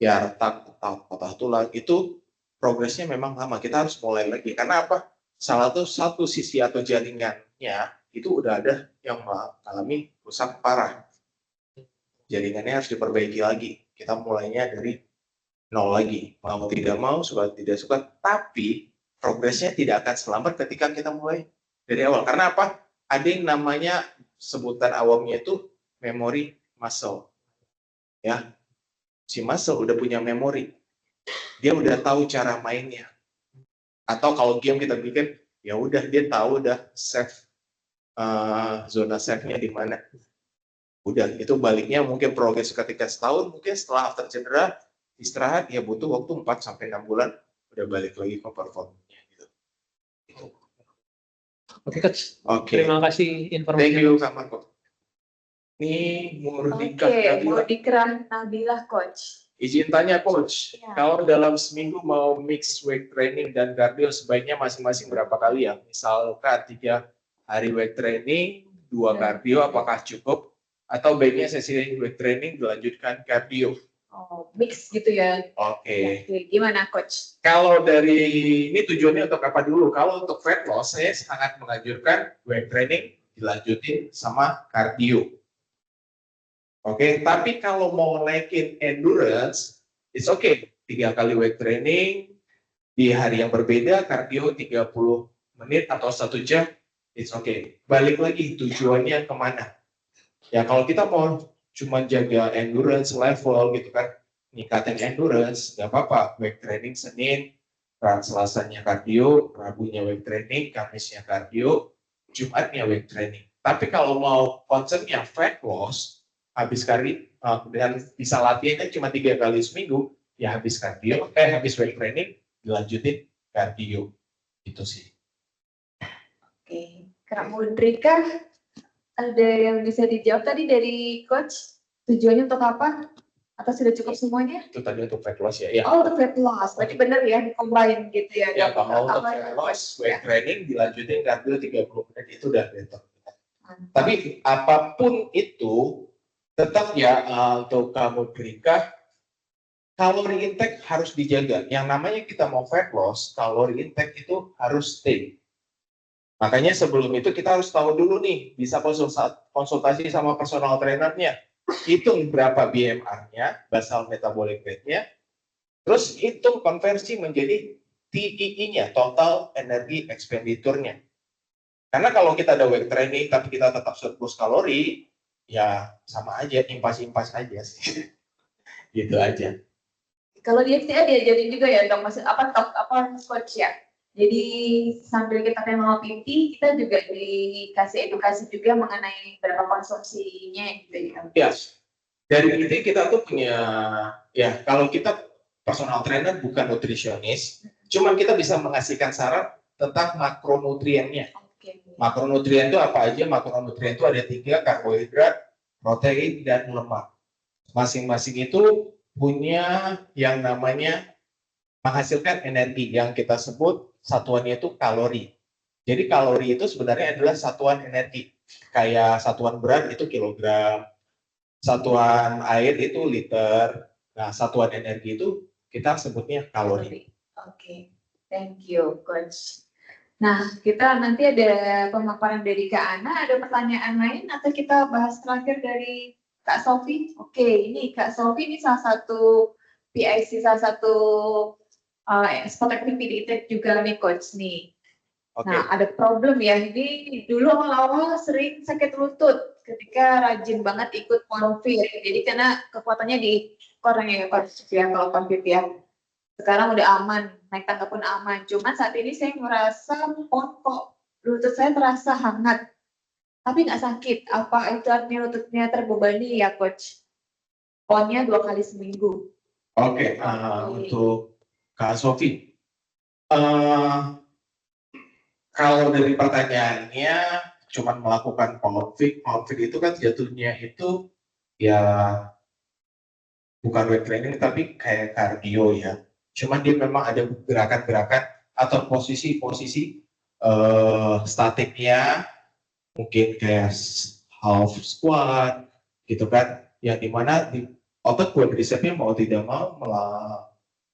ya retak, patah tulang, itu progresnya memang lama. Kita harus mulai lagi. Karena apa? Satu sisi atau jaringannya itu udah ada yang mengalami rusak parah. Jaringannya harus diperbaiki lagi. Kita mulainya dari nol lagi. Mau tidak mau, suka tidak suka, tapi progresnya tidak akan selamat ketika kita mulai dari awal. Karena apa? Ada yang namanya sebutan awamnya itu memory muscle. Ya, si muscle udah punya memori. Dia udah tahu cara mainnya. Atau kalau game kita bikin, ya udah dia tahu udah save zona save-nya di mana. Udah, itu baliknya mungkin progres ketika setahun, mungkin setelah after cedera, istirahat, ya butuh waktu 4-6 bulan, udah balik lagi ke performanya. Gitu. Oke, Coach. Oke. Terima kasih informasinya. Thank you, Kak Marco. Ini Murdika Nabilah, Coach. Izin tanya, Coach. Ya. Kalau dalam seminggu mau mix weight training dan cardio, sebaiknya masing-masing berapa kali ya? Misalkan 3 hari weight training, 2 cardio, apakah cukup? Atau baiknya sesi weight training dilanjutkan cardio? Oh, mix gitu ya. Oke. Gimana, Coach? Kalau dari ini tujuannya untuk apa dulu? Kalau untuk fat loss, saya sangat menganjurkan weight training dilanjutin sama cardio. Oke, tapi kalau mau naikin endurance, it's okay. 3 kali weight training di hari yang berbeda, cardio 30 menit atau 1 jam, it's okay. Balik lagi tujuannya kemana? Ya kalau kita mau cuma jaga endurance level gitu kan, ningkatin endurance, nggak apa-apa. Weight training Senin, Selasanya cardio, Rabunya weight training, Kamisnya cardio, Jumatnya weight training. Tapi kalau mau konsepnya fat loss, habis dan bisa latihannya cuma 3 kali seminggu, ya habis weight training, dilanjutin cardio. Itu sih. Oke, Kak Murdika, ada yang bisa dijawab tadi dari Coach? Tujuannya untuk apa? Atau sudah cukup semuanya? Itu tadi untuk fat loss ya. Ya. Oh, untuk fat loss. Berarti benar ya, combine gitu ya. Ya, kalau untuk fat loss, weight training dilanjutin cardio 30 menit, itu udah better. Tapi apapun itu, tetap ya untuk kamu Murdika, kalori intake harus dijaga. Yang namanya kita mau fat loss, kalori intake itu harus stay. Makanya sebelum itu kita harus tahu dulu nih, bisa konsultasi sama personal trainernya, hitung berapa BMR-nya, basal metabolic rate-nya, terus hitung konversi menjadi TEE-nya, total energy expenditure-nya. Karena kalau kita ada weight training tapi kita tetap surplus kalori, ya sama aja, impas-impas aja sih. Gitu aja. Kalau di FTA diajarin juga ya dok, maksud apa coach ya. Jadi sambil kita kenal PT, kita juga dikasih edukasi juga mengenai berapa konsumsinya gitu ya. Ya, dari PT kita tuh punya, ya kalau kita personal trainer bukan nutrisionis, cuman kita bisa mengasihkan saran tentang makronutriennya. Oke. Makronutrien itu apa aja? Makronutrien itu ada 3, karbohidrat, protein, dan lemak. Masing-masing itu punya yang namanya menghasilkan energi yang kita sebut satuannya itu kalori. Jadi kalori itu sebenarnya adalah satuan energi. Kayak satuan berat itu kilogram, satuan air itu liter. Nah, satuan energi itu kita sebutnya kalori. Oke, thank you coach. Nah, kita nanti ada pemaparan dari Kak Ana, ada pertanyaan lain atau kita bahas terakhir dari Kak Sofi? Oke, ini Kak Sofi ini salah satu PIC, salah satu sport activity juga nih coach nih. Oke. Nah, ada problem ya, ini dulu awal-awal sering sakit lutut ketika rajin banget ikut konfir. Jadi karena kekuatannya di koreng ya coach ya, kalau konfir ya. Sekarang udah aman, naik tangga pun aman. Cuman saat ini saya merasa kok lutut saya terasa hangat, tapi nggak sakit. Apa itu artinya lututnya terbebani ya coach? Ponnya 2 kali seminggu. Oke, untuk Kak Sofi, kalau dari pertanyaannya cuman melakukan konflik itu kan jatuhnya itu ya bukan weight training tapi kayak cardio ya. Cuman dia memang ada gerakan-gerakan atau posisi-posisi statiknya, mungkin kayak half squat gitu kan, yang dimana di otot quadricepsnya mau tidak mau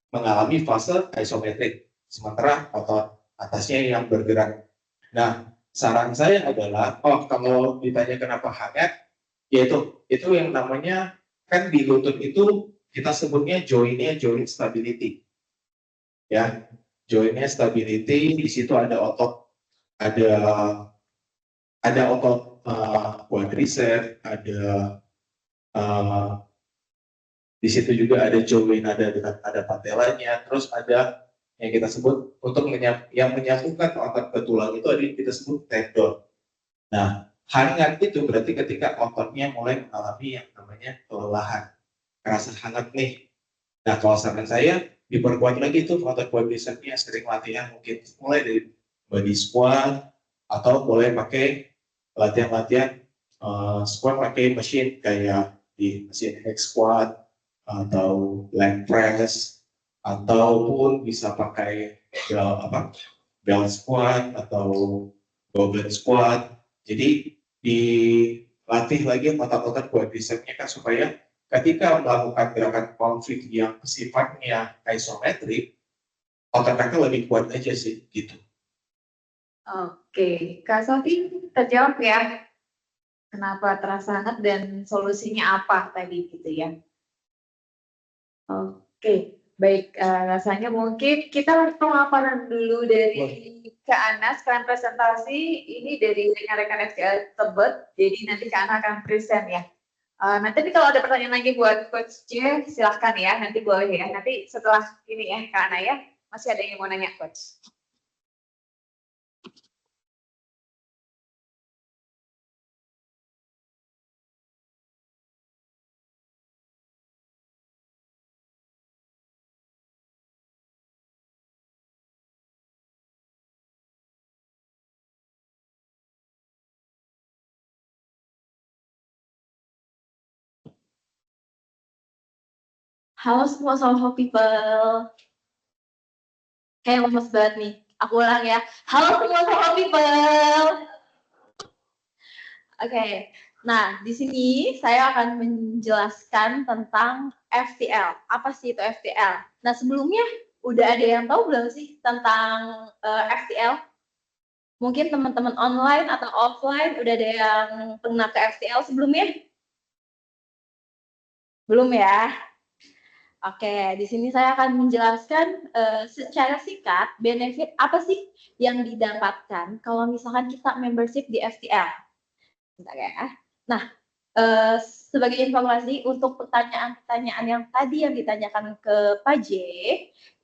mengalami fase isometrik, sementara otot atasnya yang bergerak. Nah, saran saya adalah, kalau ditanya kenapa hangat, yaitu itu yang namanya, kan di lutut itu kita sebutnya joint stability. Ya, jointnya stability, di situ ada otot, ada otot quadriceps, di situ juga ada joint, ada patelanya, terus ada yang kita sebut untuk yang menyambungkan otot ke tulang itu ada yang kita sebut tendon. Nah, hangat itu berarti ketika ototnya mulai mengalami yang namanya kelelahan, kerasa hangat nih. Nah, kalau saran saya diperkuat lagi tuh otot quadricepsnya, sering latihan, mungkin mulai dari body squat atau boleh pakai latihan-latihan squat pakai mesin kayak di mesin hex squat atau leg press, ataupun bisa pakai belt squat atau goblet squat. Jadi dilatih lagi otot-otot quadricepsnya kan, supaya ketika melakukan gerakan konflik yang sifatnya isometrik, otot kakak lebih kuat aja sih gitu. Oke, Kak Sofi terjawab ya, kenapa terasa hangat dan solusinya apa tadi gitu ya. Oke, baik, rasanya mungkin kita pemaparan dulu dari Kak Ana, sekarang presentasi ini dari rekan-rekan FCL Tebet, jadi nanti Kak Ana akan present ya. Nanti kalau ada pertanyaan lagi buat Coach J, silahkan ya, nanti boleh ya, nanti setelah ini ya Kak Ana ya, masih ada yang mau nanya Coach. Halo semua Soho People. Kayak lemes banget nih. Aku ulang ya. Halo semua Soho People. Oke. Nah, di sini saya akan menjelaskan tentang FTL. Apa sih itu FTL? Nah, sebelumnya udah ada yang tahu belum sih tentang FTL? Mungkin teman-teman online atau offline udah ada yang pernah ke FTL sebelumnya? Belum ya? Oke, di sini saya akan menjelaskan secara singkat benefit apa sih yang didapatkan kalau misalkan kita membership di FTL. Bentar ya. Nah, sebagai informasi untuk pertanyaan-pertanyaan yang tadi yang ditanyakan ke Pak J,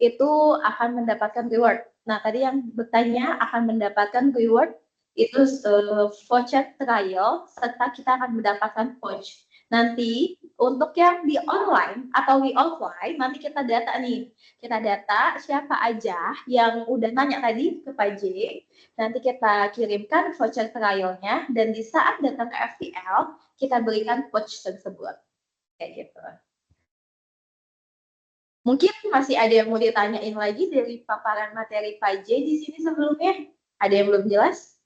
itu akan mendapatkan reward. Nah, tadi yang bertanya akan mendapatkan reward itu voucher trial, serta kita akan mendapatkan voucher. Nanti untuk yang di online atau di offline, nanti kita data nih. Kita data siapa aja yang udah nanya tadi ke Pak J. Nanti kita kirimkan voucher trialnya, dan di saat datang ke FTL, kita berikan voucher tersebut. Kayak gitu. Mungkin masih ada yang mau ditanyain lagi dari paparan materi Pak J di sini sebelumnya? Ada yang belum jelas?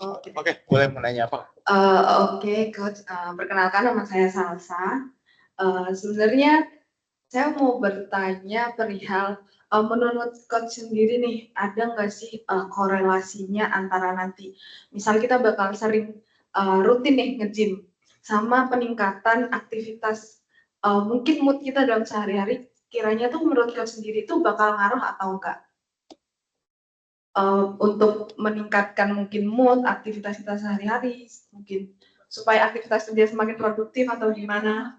Oke, boleh menanya apa? Oke, Coach. Perkenalkan, nama saya Salsa. Sebenarnya saya mau bertanya perihal, menurut Coach sendiri nih, ada nggak sih korelasinya antara nanti, misal kita bakal sering rutin nih nge-gym, sama peningkatan aktivitas, mungkin mood kita dalam sehari-hari, kiranya tuh menurut Coach sendiri tuh bakal ngaruh atau enggak? Untuk meningkatkan mungkin mood, aktivitas kita sehari-hari, mungkin supaya aktivitas dia semakin produktif atau gimana?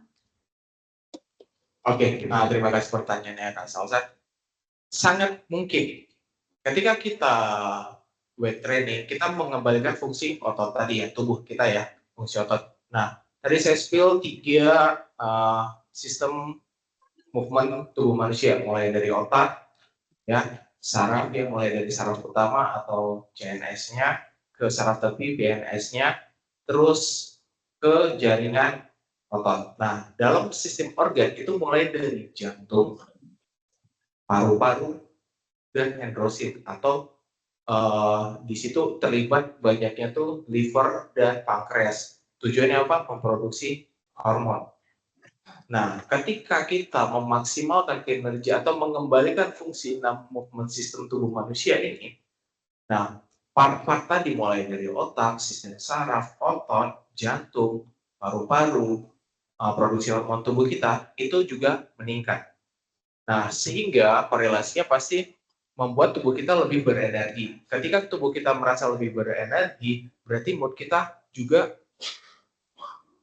Oke, terima kasih pertanyaannya Kak Salsa. Sangat mungkin ketika kita weight training, kita mengembalikan fungsi otot tadi ya, tubuh kita ya, fungsi otot. Nah, tadi saya spill 3 sistem movement tubuh manusia, mulai dari otak, ya, saraf dia mulai dari saraf utama atau CNS-nya ke saraf tepi BNS-nya, terus ke jaringan otot. Nah, dalam sistem organ itu mulai dari jantung, paru-paru, dan endrosit, atau di situ terlibat banyaknya tuh liver dan pankreas. Tujuannya apa? Memproduksi hormon. Nah, ketika kita memaksimalkan kinerja atau mengembalikan fungsi 6 movement sistem tubuh manusia ini, nah, part-part tadi mulai dari otak, sistem saraf, otot, jantung, paru-paru, produksi hormon tubuh kita, itu juga meningkat. Nah, sehingga korelasinya pasti membuat tubuh kita lebih berenergi. Ketika tubuh kita merasa lebih berenergi, berarti mood kita juga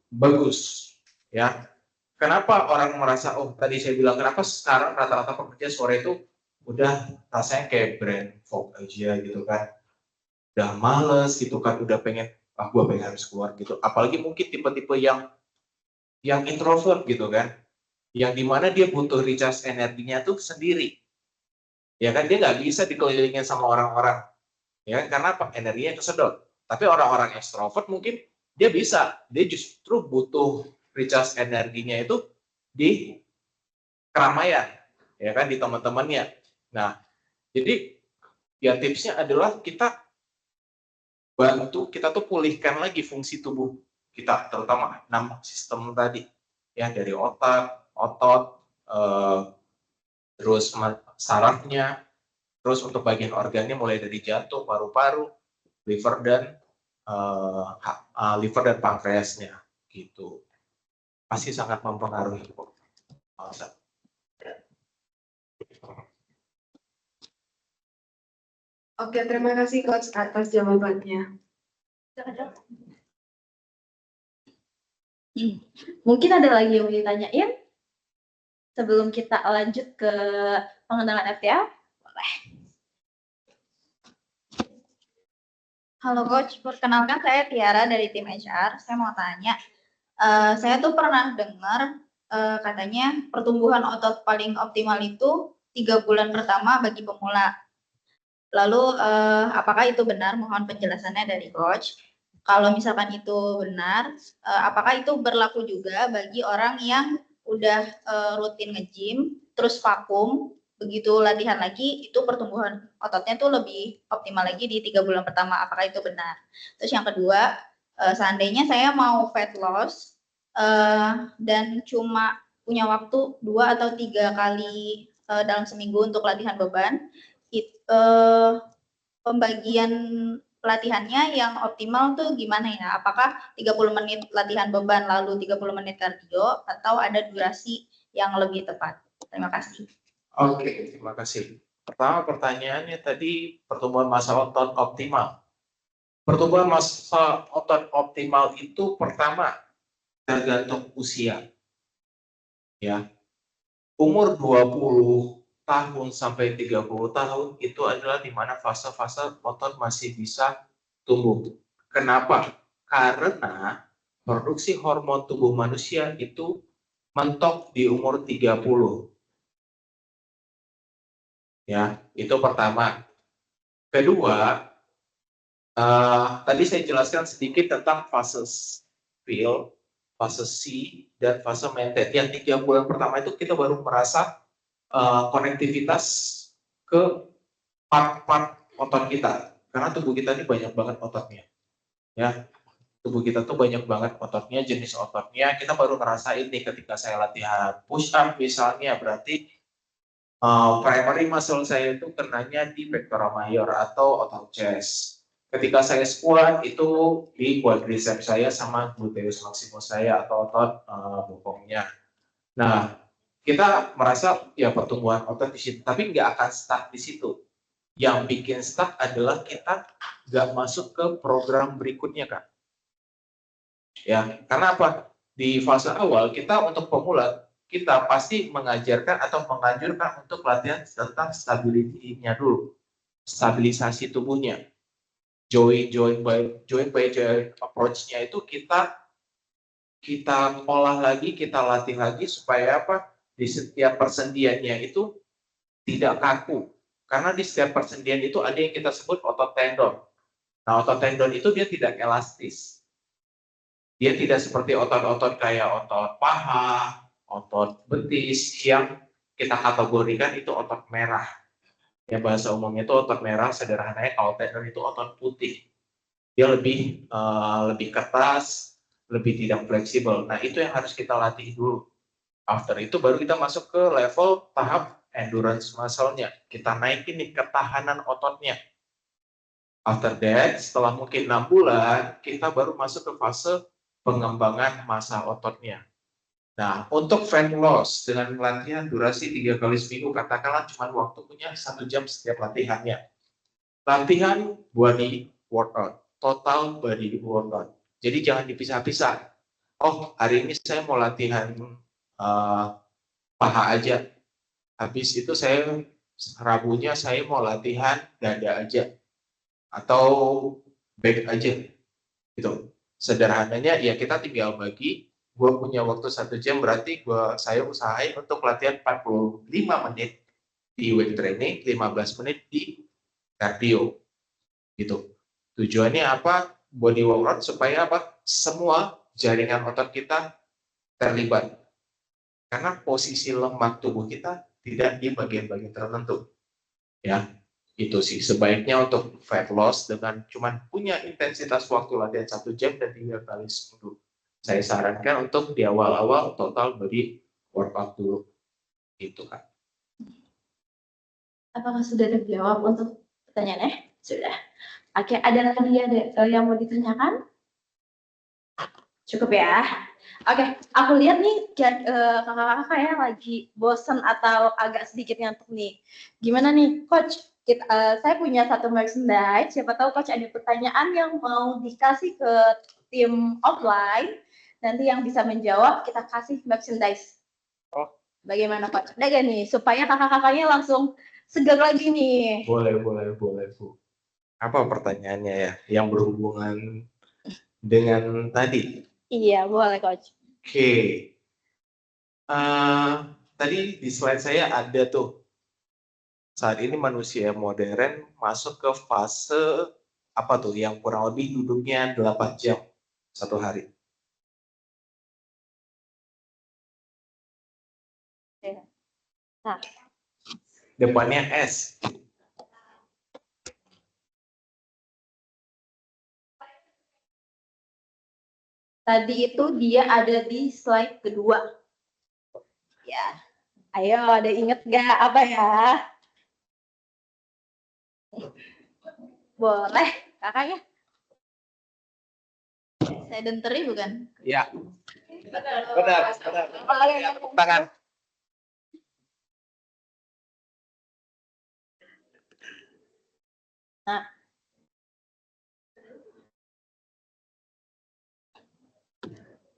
bagus, ya. Kenapa orang merasa, oh tadi saya bilang, kenapa sekarang rata-rata pekerja sore itu udah rasanya kayak brain fog aja gitu kan, udah males gitu kan, udah pengen, gue pengen harus keluar gitu. Apalagi mungkin tipe-tipe yang introvert gitu kan, yang dimana dia butuh recharge energinya tuh sendiri, ya kan, dia nggak bisa dikelilingin sama orang-orang, ya kan, karena apa? Energinya kesedot. Tapi orang-orang extrovert mungkin dia bisa, dia justru butuh recharge energinya itu di keramaian, ya kan, di teman-temannya. Nah, jadi ya tipsnya adalah kita bantu kita tuh pulihkan lagi fungsi tubuh kita, terutama 6 sistem tadi, ya, dari otak, otot, terus sarafnya, terus untuk bagian organnya mulai dari jantung, paru-paru, liver dan pankreasnya gitu. Pasti sangat mempengaruhi kok. Oke, terima kasih Coach atas jawabannya. Mungkin ada lagi yang mau ditanyain sebelum kita lanjut ke pengenalan FTL? Boleh. Halo Coach, perkenalkan saya Tiara dari tim HR. Saya mau tanya, saya tuh pernah dengar katanya pertumbuhan otot paling optimal itu 3 bulan pertama bagi pemula. Lalu apakah itu benar? Mohon penjelasannya dari Coach. Kalau misalkan itu benar, apakah itu berlaku juga bagi orang yang udah rutin nge-gym, terus vakum, begitu latihan lagi, itu pertumbuhan ototnya tuh lebih optimal lagi di 3 bulan pertama. Apakah itu benar? Terus yang kedua, seandainya saya mau fat loss, dan cuma punya waktu 2 atau 3 kali dalam seminggu untuk latihan beban, pembagian latihannya yang optimal tuh gimana ya? Apakah 30 menit latihan beban lalu 30 menit kardio atau ada durasi yang lebih tepat? Terima kasih. Oke, terima kasih. Pertama pertanyaannya tadi pertumbuhan massa otot optimal. Pertumbuhan massa otot optimal itu pertama tergantung usia. Ya. Umur 20 tahun sampai 30 tahun itu adalah di mana fase-fase otot masih bisa tumbuh. Kenapa? Karena produksi hormon tubuh manusia itu mentok di umur 30. Ya, itu pertama. Kedua, tadi saya jelaskan sedikit tentang fase fill, fase C, dan fase maintain. Yang 3 bulan pertama itu kita baru merasa konektivitas ke part-part otot kita. Karena tubuh kita ini banyak banget ototnya. Ya, tubuh kita tuh banyak banget ototnya, jenis ototnya. Kita baru ngerasain nih ketika saya latihan push up misalnya, berarti primary muscle saya itu kenanya di pectoral major atau otot chest. Ketika saya squat itu di quadriceps saya sama gluteus maximus saya atau otot bokongnya. Nah, kita merasa ya pertumbuhan otot di situ, tapi nggak akan stuck di situ. Yang bikin stuck adalah kita nggak masuk ke program berikutnya, Kak. Ya, karena apa? Di fase awal kita untuk pemula kita pasti mengajarkan atau menganjurkan untuk latihan tentang stability-nya dulu, stabilisasi tubuhnya. Joint by joint approach-nya itu kita olah lagi, kita latih lagi supaya apa? Di setiap persendiannya itu tidak kaku. Karena di setiap persendian itu ada yang kita sebut otot tendon. Nah, otot tendon itu dia tidak elastis. Dia tidak seperti otot-otot kayak otot paha, otot betis yang kita kategorikan itu otot merah. Ya, bahasa umumnya itu otot merah, sederhananya kalau tendon itu otot putih. Dia lebih keras, lebih tidak fleksibel. Nah, itu yang harus kita latih dulu. After itu baru kita masuk ke level tahap endurance muscle-nya. Kita naikin nih ketahanan ototnya. After that, setelah mungkin 6 bulan, kita baru masuk ke fase pengembangan massa ototnya. Nah, untuk fat loss dengan latihan durasi 3 kali seminggu, katakanlah cuma waktunya 1 jam setiap latihannya. Latihan body workout, total body workout. Jadi jangan dipisah-pisah. Oh, hari ini saya mau latihan paha aja. Habis itu saya Rabunya saya mau latihan dada aja. Atau back aja. Gitu. Sederhananya ya kita tinggal bagi. Gue punya waktu 1 jam, berarti saya usahain untuk latihan 45 menit di weight training, 15 menit di cardio. Gitu. Tujuannya apa? Body workout supaya apa? Semua jaringan otot kita terlibat. Karena posisi lemak tubuh kita tidak di bagian-bagian tertentu. Ya, itu sih. Sebaiknya untuk fat loss dengan cuman punya intensitas waktu latihan 1 jam dan 3 kali seminggu. Saya sarankan untuk di awal-awal total body workout dulu. Itu kan. Apakah sudah terjawab untuk pertanyaannya? Sudah. Oke, ada lagi yang mau ditanyakan? Cukup ya. Oke, aku lihat nih kakak-kakak kayak lagi bosen atau agak sedikit ngantuk nih. Gimana nih, Coach? Saya punya satu merchandise. Siapa tahu Coach ada pertanyaan yang mau dikasih ke tim offline. Nanti yang bisa menjawab kita kasih merchandise. Oh. Bagaimana Coach? Ada gak nih supaya kakak-kakaknya langsung segar lagi nih? Boleh, Bu. Apa pertanyaannya ya? Yang berhubungan dengan tadi? Iya, boleh Coach. Oke. Tadi di slide saya ada tuh. Saat ini manusia modern masuk ke fase apa tuh? Yang kurang lebih duduknya 8 jam satu hari. Nah. Depannya S. Tadi itu dia ada di slide kedua. Ya, ayo ada inget nggak apa ya? Boleh, kakaknya. Sedentary bukan? Ya. Benar. Tepuk tangan. Nah.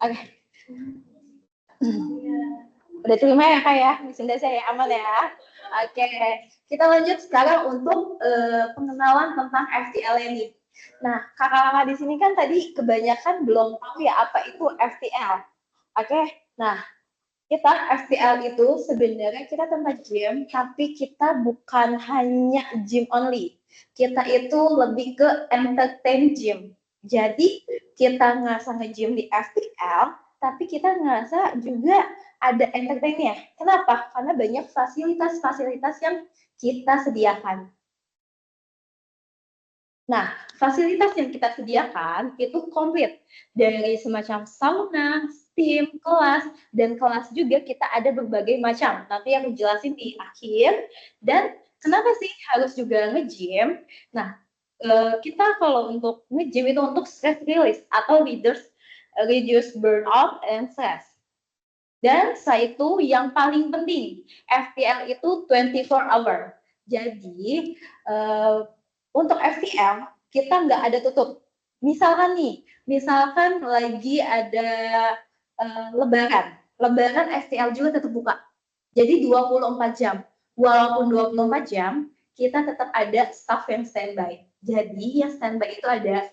Oke. Udah terima ya kak ya, sudah saya aman ya. Oke, kita lanjut sekarang untuk pengenalan tentang FTL ini. Nah, kakak-kakak di sini kan tadi kebanyakan belum tahu ya apa itu FTL. Oke, nah kita FTL itu sebenarnya kita tempat gym, tapi kita bukan hanya gym only. Kita itu lebih ke entertain gym. Jadi kita ngerasa nge-gym di FTL, tapi kita ngerasa juga ada entertainnya. Kenapa? Karena banyak fasilitas-fasilitas yang kita sediakan. Nah, fasilitas yang kita sediakan itu komplit. Dari semacam sauna, steam, kelas, dan kelas juga kita ada berbagai macam. Nanti yang dijelasin di akhir. Dan kenapa sih harus juga nge-gym? Nah, kita kalau untuk nge-gym itu untuk stress release atau reduce burnout and stress. Dan setelah itu yang paling penting, FTL itu 24 hour. Jadi, untuk FTL, kita nggak ada tutup. Misalkan lagi ada lebaran FTL juga tetap buka. Jadi 24 jam. Walaupun 24 jam, kita tetap ada staff yang standby. Jadi yang standby itu ada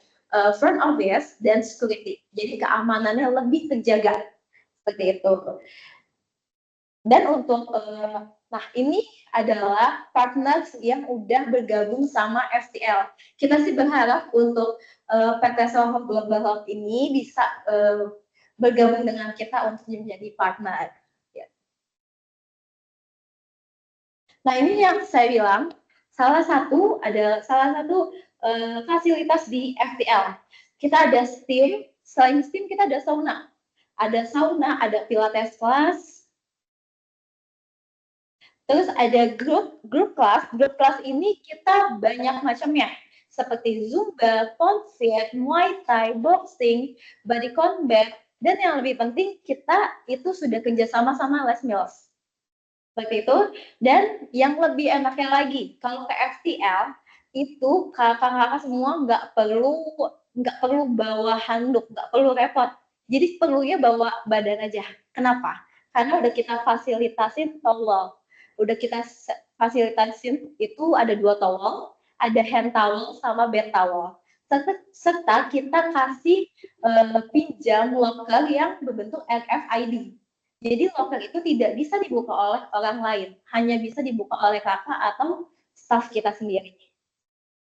front office dan security. Jadi keamanannya lebih terjaga. Seperti itu. Dan untuk nah ini adalah partners yang udah bergabung sama FTL. Kita sih berharap untuk PT Self Global Health ini bisa bergabung dengan kita untuk menjadi partner. Ya. Nah ini yang saya bilang salah satu fasilitas di FTL. Kita ada steam, selain steam kita ada sauna. Ada sauna, ada pilates class. Terus ada grup kelas. Grup kelas ini kita banyak macamnya. Seperti Zumba, Poundfit, Muay Thai, Boxing, Body Combat. Dan yang lebih penting kita itu sudah kerjasama sama Les Mills. Seperti itu. Dan yang lebih enaknya lagi, kalau ke FTL, itu kakak-kakak semua nggak perlu bawa handuk, nggak perlu repot. Jadi perlunya bawa badan aja. Kenapa? Karena udah kita fasilitasin towel. Udah kita fasilitasin itu ada 2 towel, ada hand towel sama bed towel. Serta kita kasih pinjam locker yang berbentuk RFID. Jadi locker itu tidak bisa dibuka oleh orang lain, hanya bisa dibuka oleh kakak atau staff kita sendiri.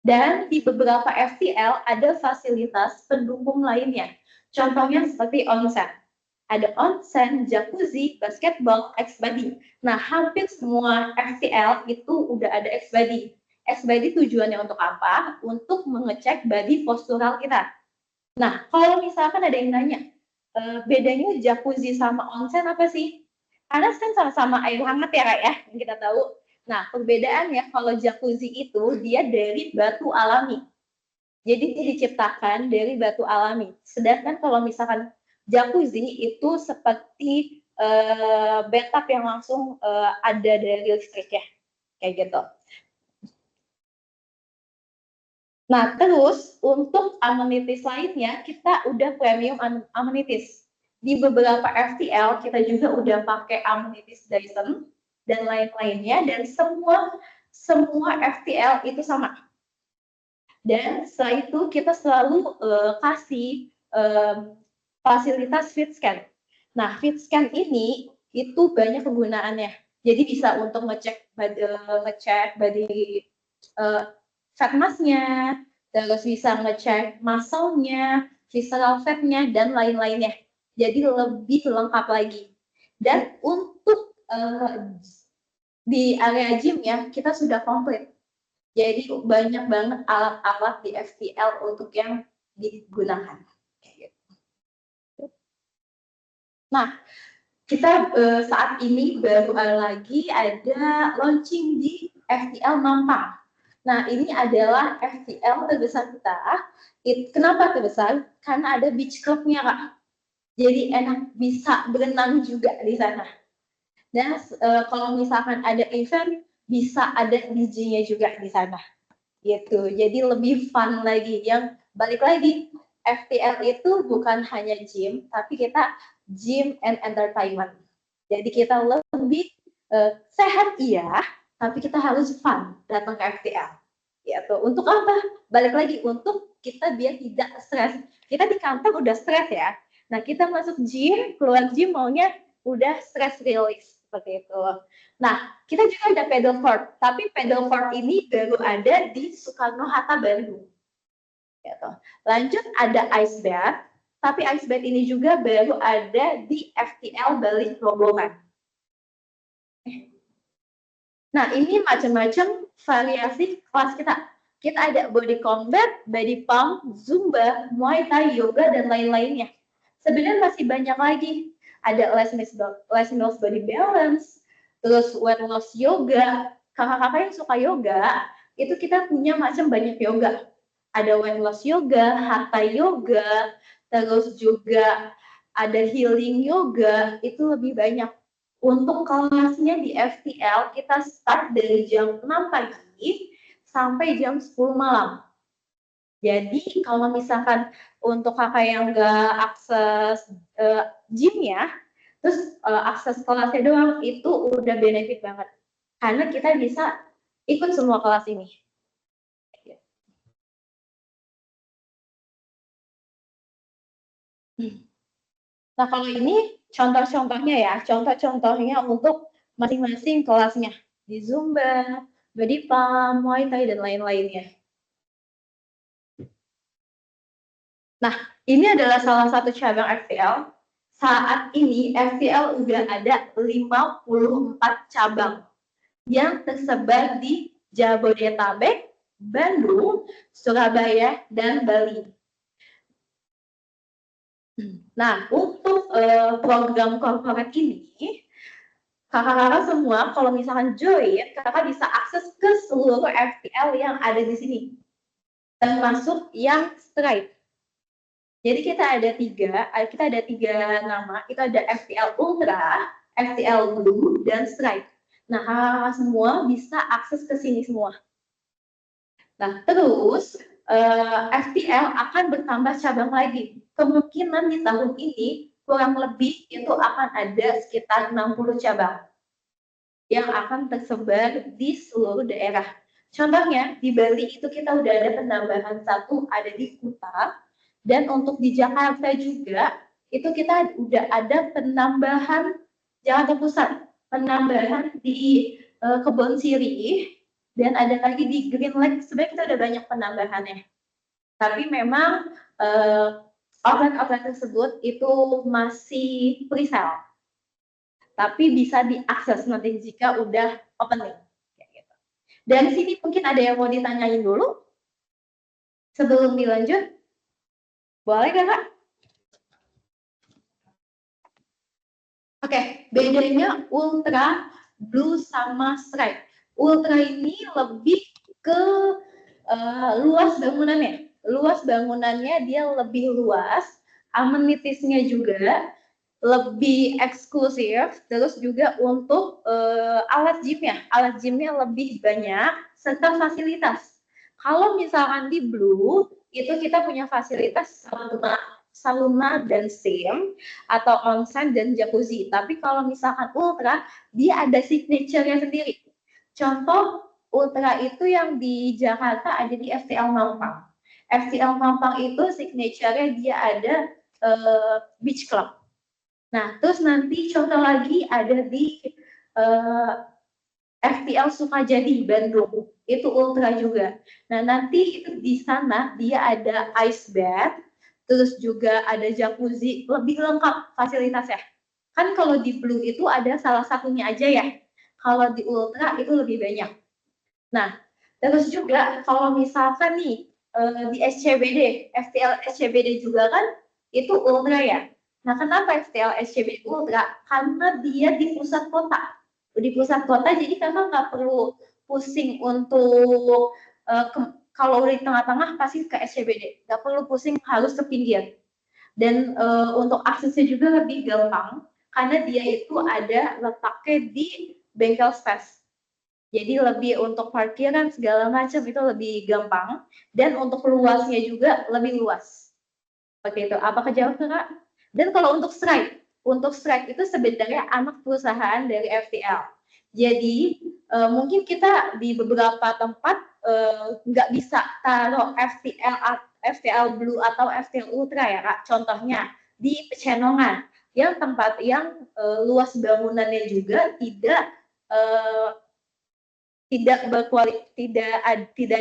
Dan di beberapa FTL ada fasilitas pendukung lainnya. Contohnya seperti onsen. Ada onsen, jacuzzi, basketball, X-Body. Nah, hampir semua FTL itu udah ada X-Body. X-Body tujuannya untuk apa? Untuk mengecek body postural kita. Nah, kalau misalkan ada yang nanya, bedanya jacuzzi sama onsen apa sih? Karena kan sama-sama air hangat ya, Kak ya, yang kita tahu. Nah, perbedaannya kalau jacuzzi itu dia dari batu alami. Jadi dia diciptakan dari batu alami. Sedangkan kalau misalkan jacuzzi itu seperti bathtub yang langsung ada dari listrik ya, kayak gitu. Nah, terus untuk amenities lainnya kita udah premium amenities. Di beberapa FTL kita juga udah pakai amenities Dyson dan lain-lainnya, dan semua FTL itu sama. Dan setelah itu kita selalu kasih fasilitas fit scan. Nah, fit scan ini itu banyak kegunaannya. Jadi bisa untuk ngecek body fat mass-nya, terus bisa ngecek muscle-nya, visceral fat-nya, dan lain-lainnya. Jadi lebih lengkap lagi. Dan untuk di area gym-nya kita sudah komplit. Jadi banyak banget alat-alat di FTL untuk yang digunakan. Nah, kita saat ini baru lagi ada launching di FTL Mampang. Nah, ini adalah FTL terbesar kita. Kenapa terbesar? Karena ada beach club-nya, Kak. Jadi enak bisa berenang juga di sana. Dan kalau misalkan ada event, bisa ada DJ-nya juga di sana. Gitu. Jadi lebih fun lagi. Yang balik lagi, FTL itu bukan hanya gym, tapi kita gym and entertainment. Jadi kita lebih sehat iya, tapi kita harus fun datang ke FTL. Gitu. Untuk apa? Balik lagi untuk kita biar tidak stres. Kita di kantor udah stres ya. Nah, kita masuk gym, keluar gym maunya udah stress release seperti itu. Nah, kita juga ada pedal court, tapi pedal court ini baru ada di Soekarno-Hatta, Bandung. Gitu. Lanjut ada ice bath, tapi ice bath ini juga baru ada di FTL Bali Rombongan. Nah, ini macam-macam variasi kelas kita. Kita ada body combat, body pump, zumba, muay thai, yoga, dan lain-lainnya. Sebenarnya masih banyak lagi. Ada Les Mills body balance, terus weight loss yoga. Kakak-kakak yang suka yoga, itu kita punya macam banyak yoga. Ada weight loss yoga, hatha yoga, terus juga ada healing yoga, itu lebih banyak. Untuk kelasnya di FTL, kita start dari jam 6 pagi sampai jam 10 malam. Jadi kalau misalkan untuk kakak yang nggak akses gym-nya, terus akses kelasnya doang, itu udah benefit banget. Karena kita bisa ikut semua kelas ini. Nah, kalau ini contoh-contohnya ya, contoh-contohnya untuk masing-masing kelasnya. Di Zumba, body pump, Muay Thai, dan lain-lainnya. Nah, ini adalah salah satu cabang FTL. Saat ini FTL udah ada 54 cabang yang tersebar di Jabodetabek, Bandung, Surabaya, dan Bali. Nah, untuk program corporate ini, kakak-kakak semua kalau misalkan join, kakak bisa akses ke seluruh FTL yang ada di sini, termasuk yang Stripe. Jadi kita ada tiga nama, itu ada FTL Ultra, FTL Blue, dan Stripe. Nah, kakak-kakak semua bisa akses ke sini semua. Nah, terus FTL akan bertambah cabang lagi. Kemungkinan di tahun ini kurang lebih itu akan ada sekitar 60 cabang yang akan tersebar di seluruh daerah. Contohnya di Bali itu kita udah ada penambahan satu ada di Kuta, dan untuk di Jakarta juga itu kita udah ada penambahan Jakarta Pusat, penambahan di Kebon Sirih, dan ada lagi di Green Lake. Sebenarnya kita udah banyak penambahannya. Tapi memang outlet-outlet tersebut itu masih pre-sale. Tapi bisa diakses nanti jika udah opening. Dari sini mungkin ada yang mau ditanyain dulu? Sebelum dilanjut? Boleh Kak? Oke, bedanya Ultra, Blue, sama Stripe. Ultra ini lebih ke luas bangunannya. Luas bangunannya dia lebih luas, amenitiesnya juga lebih eksklusif, terus juga untuk alat gymnya lebih banyak, serta fasilitas. Kalau misalkan di Blue, itu kita punya fasilitas sauna dan steam, atau onsen dan jacuzzi. Tapi kalau misalkan Ultra, dia ada signature-nya sendiri. Contoh Ultra itu yang di Jakarta ada di FTL Mampang. FTL Mampang itu signature-nya dia ada beach club. Nah, terus nanti contoh lagi ada di FTL Sukajadi, Bandung. Itu Ultra juga. Nah, nanti itu di sana dia ada ice bath, terus juga ada jacuzzi, lebih lengkap fasilitasnya. Kan kalau di Blue itu ada salah satunya aja ya. Kalau di Ultra itu lebih banyak. Nah, terus juga kalau misalkan nih di SCBD, FTL SCBD juga kan itu Ultra ya. Nah, kenapa FTL SCBD Ultra? Karena dia di pusat kota. Di pusat kota, jadi kakak nggak perlu pusing untuk kalau di tengah-tengah pasti ke SCBD. Nggak perlu pusing harus ke pinggir. Dan untuk aksesnya juga lebih gampang karena dia itu ada letaknya di bengkel space. Jadi lebih untuk parkiran segala macam itu lebih gampang dan untuk luasnya juga lebih luas. Seperti itu. Apa kejawab Kak? Dan kalau untuk strike itu sebenarnya anak perusahaan dari FTL. Jadi mungkin kita di beberapa tempat nggak bisa taruh FTL Blue atau FTL Ultra ya Kak. Contohnya di Pecenongan yang tempat yang luas bangunannya juga tidak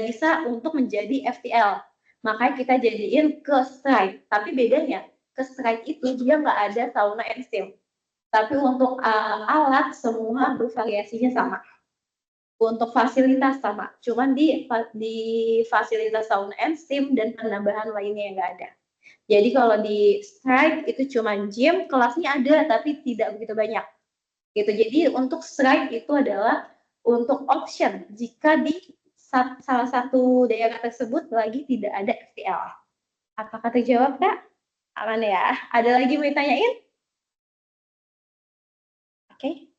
bisa untuk menjadi FTL. Makanya kita jadiin ke strike. Tapi bedanya ke strike itu dia nggak ada sauna and steam. Tapi untuk alat semua bervariasinya sama. Untuk fasilitas sama. Cuman di fasilitas sauna and steam dan penambahan lainnya yang nggak ada. Jadi kalau di strike itu cuma gym, kelasnya ada tapi tidak begitu banyak. Gitu. Jadi untuk strike itu adalah untuk option jika di salah satu daerah tersebut lagi tidak ada FTL. Apakah terjawab Kak? Aman ya? Ada lagi mau ditanyain? Oke.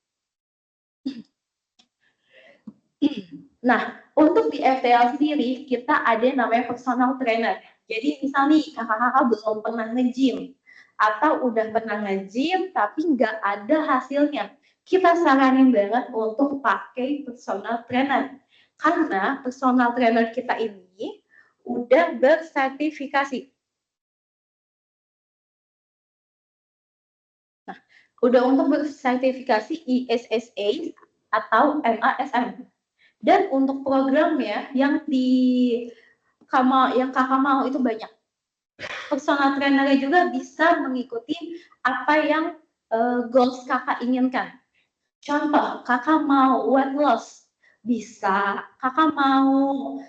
Nah, untuk di FTL sendiri kita ada namanya personal trainer. Jadi misalnya kakak-kakak belum pernah nge-gym atau udah pernah nge-gym tapi nggak ada hasilnya. Kita saranin banget untuk pakai personal trainer. Karena personal trainer kita ini udah bersertifikasi. Nah, udah untuk bersertifikasi ISSA atau MASM. Dan untuk programnya yang kakak mau itu banyak. Personal trainernya juga bisa mengikuti apa yang goals kakak inginkan. Contoh, kakak mau weight loss, bisa. Kakak mau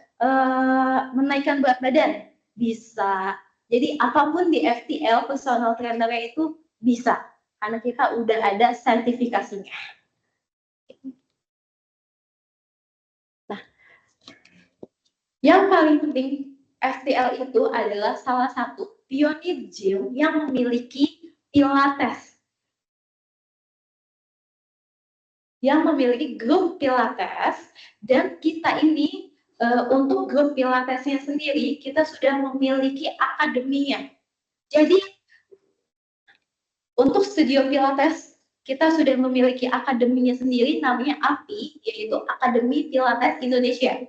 menaikkan berat badan, bisa. Jadi apapun di FTL, personal trainernya itu bisa. Karena kita udah ada sertifikasinya. Nah, yang paling penting, FTL itu adalah salah satu pionir gym yang memiliki Pilates. Yang memiliki grup Pilates, dan kita ini untuk grup Pilatesnya sendiri kita sudah memiliki akademinya. Jadi untuk studio Pilates kita sudah memiliki akademinya sendiri, namanya API, yaitu Akademi Pilates Indonesia.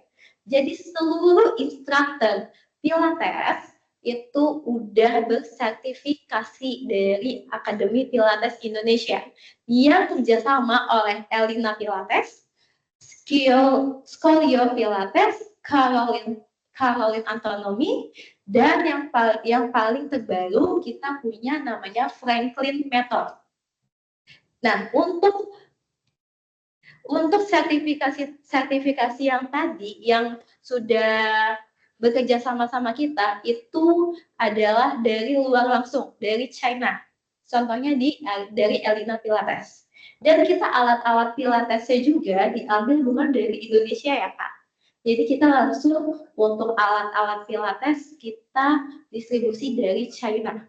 Jadi seluruh instruktur Pilates itu udah bersertifikasi dari Akademi Pilates Indonesia yang kerjasama oleh Elina Pilates, Scolio Pilates, Caroline Antonomy, dan yang paling terbaru kita punya namanya Franklin Method. Nah, untuk sertifikasi yang tadi yang sudah bekerja sama-sama kita itu adalah dari luar langsung, dari China. Contohnya dari Elina Pilates. Dan kita alat-alat Pilatesnya juga diambil bukan dari Indonesia ya Kak. Jadi kita langsung untuk alat-alat Pilates kita distribusi dari China.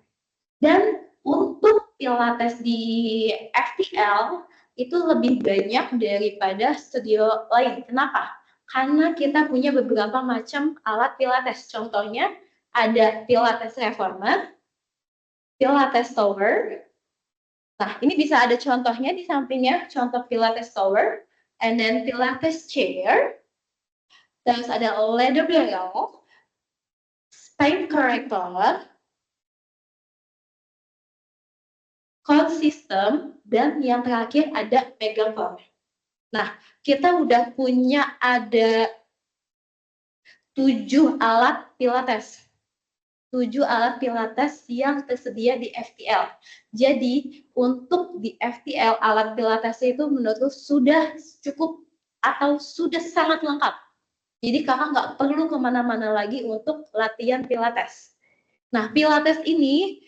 Dan untuk Pilates di FTL itu lebih banyak daripada studio lain. Kenapa? Karena kita punya beberapa macam alat Pilates. Contohnya ada Pilates Reformer, Pilates Tower. Nah, ini bisa ada contohnya di sampingnya, contoh Pilates Tower, and then Pilates Chair. Terus ada Ladder Barrel, Spine Corrector, Code System, dan yang terakhir ada Megaphone. Nah, kita udah punya ada 7 alat Pilates. 7 alat Pilates yang tersedia di FTL. Jadi, untuk di FTL alat Pilates itu menurutku sudah cukup atau sudah sangat lengkap. Jadi, kakak nggak perlu kemana-mana lagi untuk latihan Pilates. Nah, Pilates ini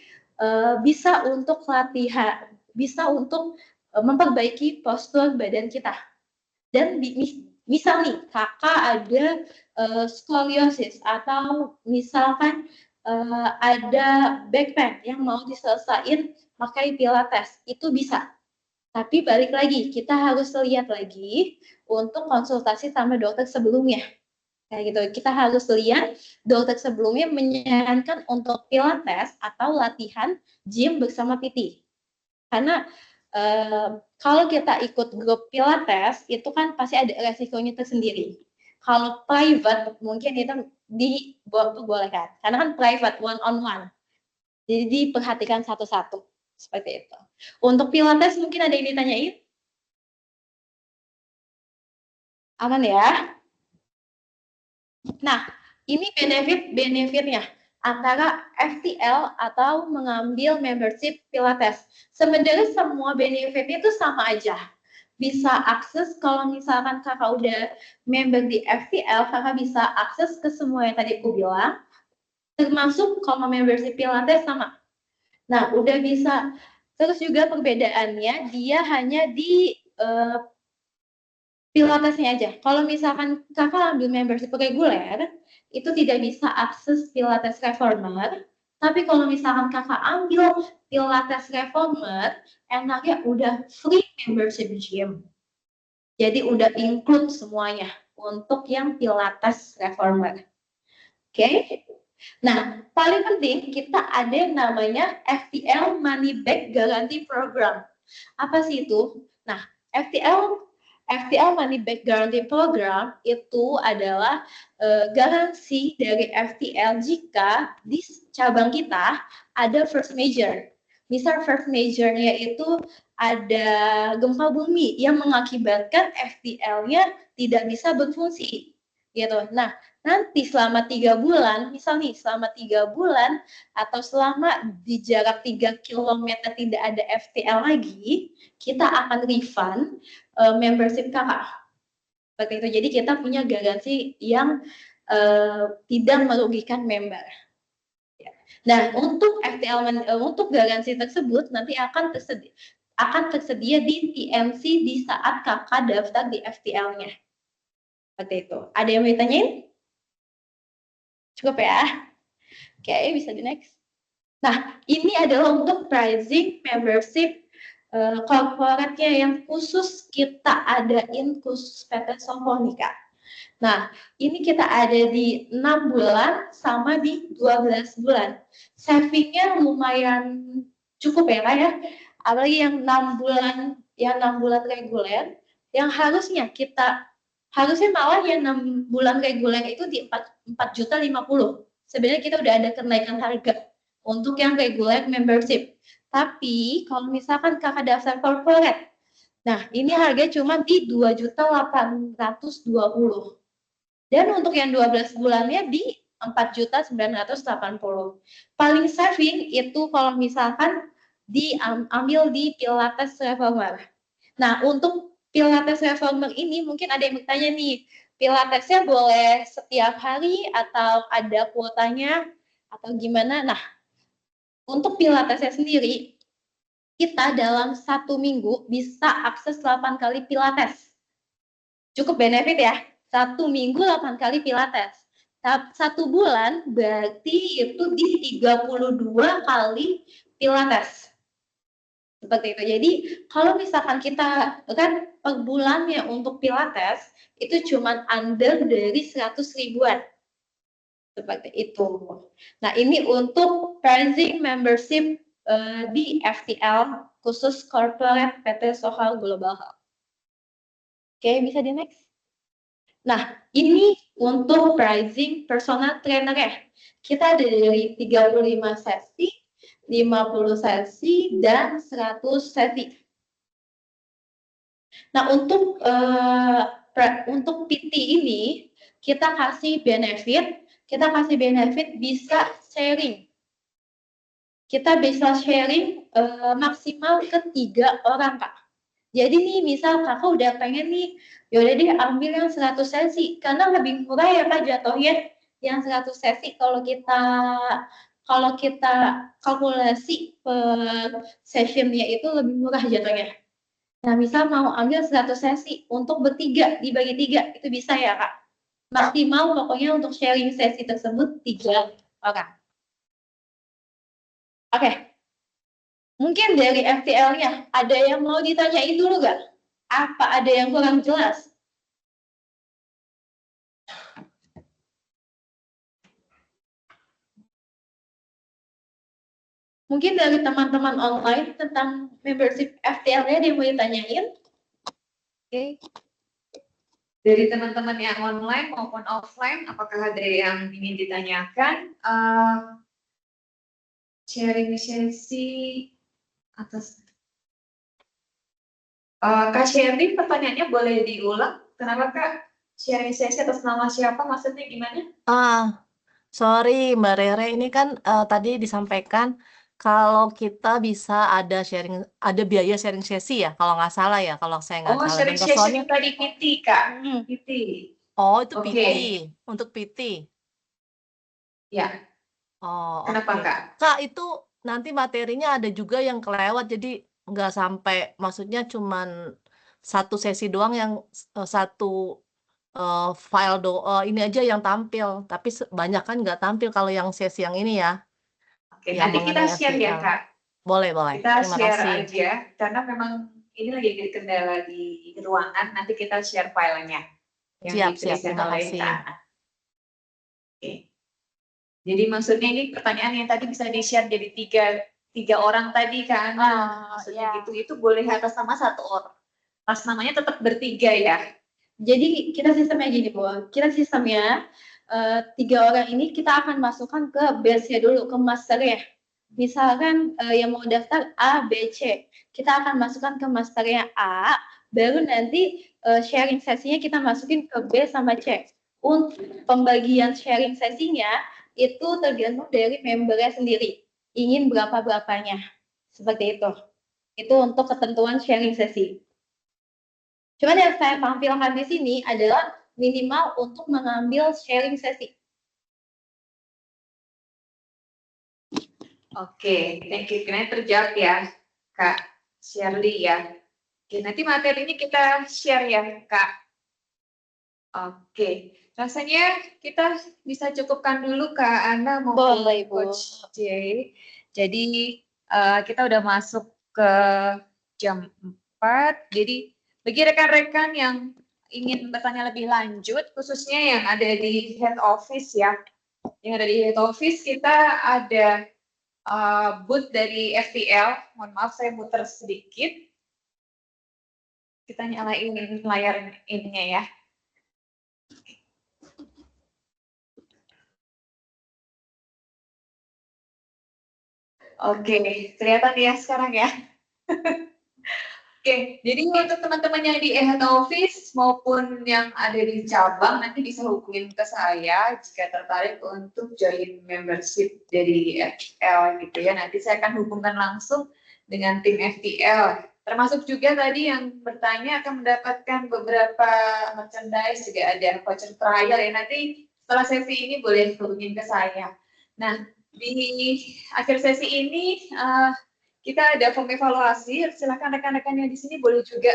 bisa untuk latihan, bisa untuk memperbaiki postur badan kita. Dan misal nih kakak ada skoliosis atau misalkan ada back pain yang mau diselesain pakai pilates, itu bisa. Tapi balik lagi, kita harus lihat lagi untuk konsultasi sama dokter sebelumnya. Kayak gitu, kita harus lihat dokter sebelumnya menyarankan untuk pilates atau latihan gym bersama PT. Karena kalau kita ikut grup pilates, itu kan pasti ada resikonya tersendiri. Kalau private mungkin itu dibolehkan, karena kan private one on one. Jadi diperhatikan satu-satu seperti itu. Untuk pilates mungkin ada yang ditanyain? Aman ya? Nah, ini benefitnya antara FTL atau mengambil membership pilates. Sebenarnya semua benefitnya itu sama aja. Bisa akses kalau misalkan kakak udah member di FTL, kakak bisa akses ke semua yang tadi aku bilang, termasuk kalau membership pilates sama. Nah, udah bisa. Terus juga perbedaannya, dia hanya di pilatesnya aja. Kalau misalkan kakak ambil membership reguler, itu tidak bisa akses pilates reformer. Tapi kalau misalkan kakak ambil pilates reformer, enaknya udah free membership gym. Jadi udah include semuanya untuk yang pilates reformer. Oke? Nah, paling penting kita ada yang namanya FTL Money Back Guarantee Program. Apa sih itu? Nah, FTL Money Back Guarantee Program itu adalah garansi dari FTL jika di cabang kita ada first major. Misal first majornya itu ada gempa bumi yang mengakibatkan FTL-nya tidak bisa berfungsi, gitu. Nah, nanti selama 3 bulan, misal nih selama 3 bulan atau selama di jarak 3 km tidak ada FTL lagi, kita akan refund membership kakak. Seperti itu. Jadi kita punya garansi yang tidak merugikan member. Nah, untuk FTL untuk garansi tersebut nanti akan tersedia di TMC di saat kakak daftar di FTL-nya. Seperti itu. Ada yang mau ditanyain? Cukup ya? Oke, bisa di next. Nah, ini adalah untuk pricing membership corporate-nya yang khusus kita adain khusus PT Sofonika. Nah, ini kita ada di 6 bulan sama di 12 bulan. Savingnya lumayan cukup ya, Kak ya. Apalagi yang 6 bulan reguler, yang harusnya malah yang 6 bulan reguler itu di 4.050.000. Sebenarnya kita udah ada kenaikan harga untuk yang reguler membership. Tapi kalau misalkan kakak daftar corporate, nah ini harga cuma di 2.820.000. Dan untuk yang 12 bulannya di 4.980.000. Paling saving itu kalau misalkan diambil di Pilates Reformer. Nah, untuk Pilates Reformer ini mungkin ada yang bertanya nih, Pilatesnya boleh setiap hari atau ada kuotanya atau gimana? Nah, untuk Pilatesnya sendiri, kita dalam 1 minggu bisa akses 8 kali Pilates. Cukup benefit ya, 1 minggu 8 kali Pilates. 1 bulan berarti itu di 32 kali Pilates. Seperti itu. Jadi kalau misalkan kita kan per bulannya untuk Pilates itu cuma under dari 100 ribuan. Seperti itu. Nah, ini untuk pricing membership di FTL khusus corporate PT Sohal Global Health. Oke, bisa di next. Nah, ini untuk pricing personal trainer ya. Kita ada dari 35 sesi, 50 sesi, dan 100 sesi. Nah, untuk PT ini, kita kasih benefit bisa sharing. Kita bisa sharing maksimal ke 3 orang, Kak. Jadi nih, misal kakak udah pengen nih, yaudah deh ambil yang 100 sesi, karena lebih murah ya Kak jatuhnya yang 100 sesi kalau kita kalau kita kalkulasi per sessionnya itu lebih murah jatuhnya. Nah, misal mau ambil 100 sesi untuk bertiga, dibagi 3, itu bisa ya, Kak? Maksimal pokoknya untuk sharing sesi tersebut 3 orang. Oke. Mungkin dari FTL-nya, ada yang mau ditanyain dulu nggak? Apa ada yang kurang jelas? Mungkin dari teman-teman online tentang membership FTL-nya dia mau ditanyain. Oke. Dari teman-teman yang online maupun offline, apakah ada yang ingin ditanyakan? Sharing sesi atas. Kak Sherly, pertanyaannya boleh diulang? Kenapa Kak? Sharing sesi atas nama siapa? Maksudnya gimana? Sorry Mbak Rere, ini kan tadi disampaikan kalau kita bisa ada biaya sharing sesi ya, kalau nggak salah ya, kalau saya nggak Oh, salah. sharing Dengar sesi soalnya, yang tadi PT, Kak. PT. oh itu Oke. PT, untuk PT. Ya, Oh kenapa oke. Kak? Kak, itu nanti materinya ada juga yang kelewat, jadi nggak sampai, maksudnya cuman satu sesi doang yang satu file ini aja yang tampil, tapi banyak kan nggak tampil kalau yang sesi yang ini ya, Oke, yang nanti kita mengenai share ya FTL. Kak. Boleh. Kita Terima share kasih. aja, karena memang ini lagi ada kendala di ruangan, nanti kita share filenya yang Siap. dituliskan Terima oleh kasih. Kak Ana. Oke. Jadi maksudnya ini pertanyaan yang tadi bisa di-share jadi tiga orang tadi Kak Ana. Maksudnya ya. gitu, itu boleh atas nama satu orang. Pas namanya tetap bertiga ya. Jadi kita sistemnya gini, Bu. Kita sistemnya 3 orang ini kita akan masukkan ke base-nya dulu, ke master-nya. Misalkan yang mau daftar A, B, C. Kita akan masukkan ke masternya A, baru nanti sharing sesinya kita masukin ke B sama C. Untuk pembagian sharing sesinya, itu tergantung dari membernya sendiri. Ingin berapa-berapanya. Seperti itu. Itu untuk ketentuan sharing sesi. Cuman yang saya tampilkan di sini adalah minimal untuk mengambil sharing sesi. Oke, thank you. Kira terjawab ya, Kak Shirley ya. Oke, nanti materi ini kita share ya, Kak. Oke, rasanya kita bisa cukupkan dulu Kak Ana maupun Boleh, Bu. Coach J. Jadi kita udah masuk ke jam 4. Jadi bagi rekan-rekan yang ingin bertanya lebih lanjut, khususnya yang ada di head office ya. Yang ada di head office kita ada booth dari FTL. Mohon maaf saya muter sedikit. Kita nyalain layar ininya ya. Oke, kelihatan ya sekarang ya. Oke, jadi untuk teman-teman yang di head office maupun yang ada di cabang nanti bisa hubungin ke saya jika tertarik untuk join membership dari FTL gitu ya. Nanti saya akan hubungkan langsung dengan tim FTL. Termasuk juga tadi yang bertanya akan mendapatkan beberapa merchandise, juga ada voucher trial ya. Nanti setelah sesi ini boleh hubungin ke saya. Nah, di akhir sesi ini kita ada form evaluasi. Silakan rekan-rekan yang di sini boleh juga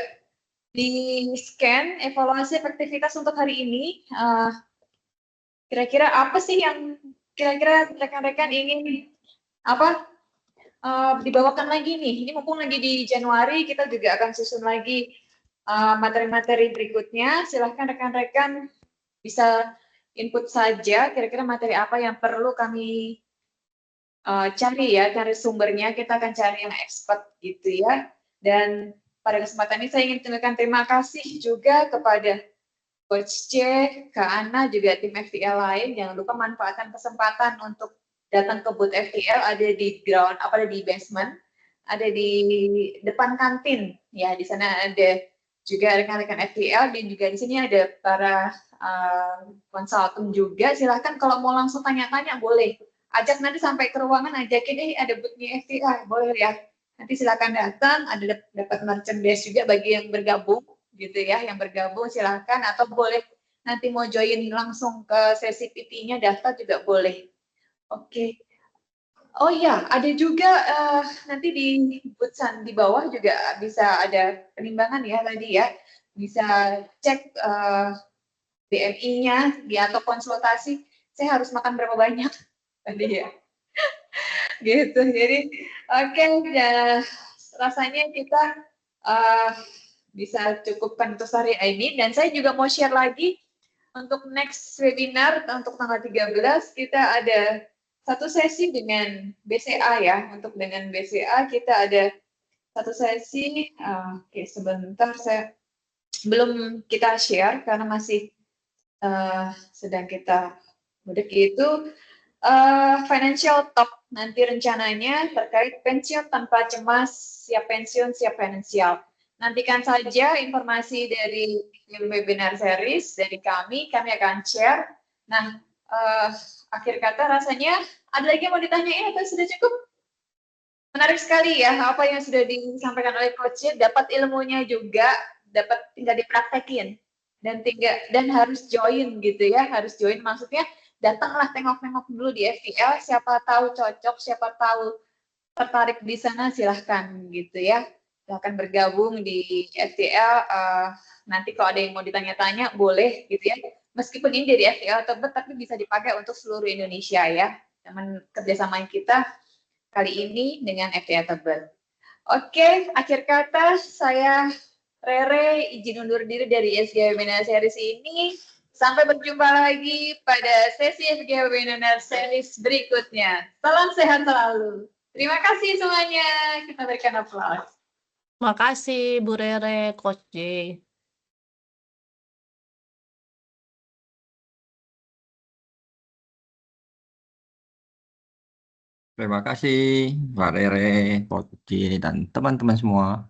di-scan evaluasi efektivitas untuk hari ini. Kira-kira apa sih yang kira-kira rekan-rekan ingin dibawakan lagi nih? Ini mumpung lagi di Januari, kita juga akan susun lagi materi-materi berikutnya. Silakan rekan-rekan bisa input saja kira-kira materi apa yang perlu kami cari sumbernya. Kita akan cari yang expert gitu ya. Dan pada kesempatan ini saya ingin mengucapkan terima kasih juga kepada Coach J, Kak Ana, juga tim FTL lain. Jangan lupa manfaatkan kesempatan untuk datang ke booth FTL, ada di ground, ada di basement, ada di depan kantin. Ya, di sana ada juga rekan-rekan FTL, dan juga di sini ada para konsultan juga. Silahkan kalau mau langsung tanya-tanya boleh. Ajak nanti sampai ke ruangan, ajakin ada booth-nya FTL, boleh ya. Nanti silakan datang, ada dapat merchandise juga bagi yang bergabung gitu ya, yang bergabung silahkan, atau boleh nanti mau join langsung ke sesi PT-nya daftar juga boleh. Oke. Oh iya, ada juga nanti di butsan di bawah juga bisa ada penimbangan ya tadi ya. Bisa cek BMI-nya atau konsultasi. Saya harus makan berapa banyak tadi ya. Gitu. Jadi oke, ya, rasanya kita bisa cukupkan untuk hari ini. Dan saya juga mau share lagi untuk next webinar untuk tanggal 13 kita ada satu sesi dengan BCA ya. Untuk dengan BCA kita ada satu sesi. Oke, sebentar saya belum kita share karena masih sedang kita udah itu financial talk nanti rencananya terkait pensiun tanpa cemas, siap pensiun, siap finansial. Nantikan saja informasi dari webinar series dari kami akan share. Nah, akhir kata rasanya ada lagi yang mau ditanyain atau sudah cukup? Menarik sekali ya apa yang sudah disampaikan oleh coach, dapat ilmunya juga, dapat tinggal dipraktekin dan harus join gitu ya, harus join maksudnya datanglah tengok-tengok dulu di FTL, siapa tahu cocok, siapa tahu tertarik di sana silahkan gitu ya, silahkan bergabung di FTL. Nanti kalau ada yang mau ditanya-tanya boleh gitu ya, meskipun ini dari FTL Tebet tapi bisa dipakai untuk seluruh Indonesia ya, teman kerjasama kita kali ini dengan FTL Tebet. Oke, akhir kata saya Rere izin undur diri dari SG Webinar Series ini. Sampai berjumpa lagi pada sesi SG Webinar Series berikutnya. Salam sehat selalu. Terima kasih semuanya. Kita berikan aplaus. Makasih Bu Rere, Coach J. Terima kasih Mbak Rere, Coach J, dan teman-teman semua.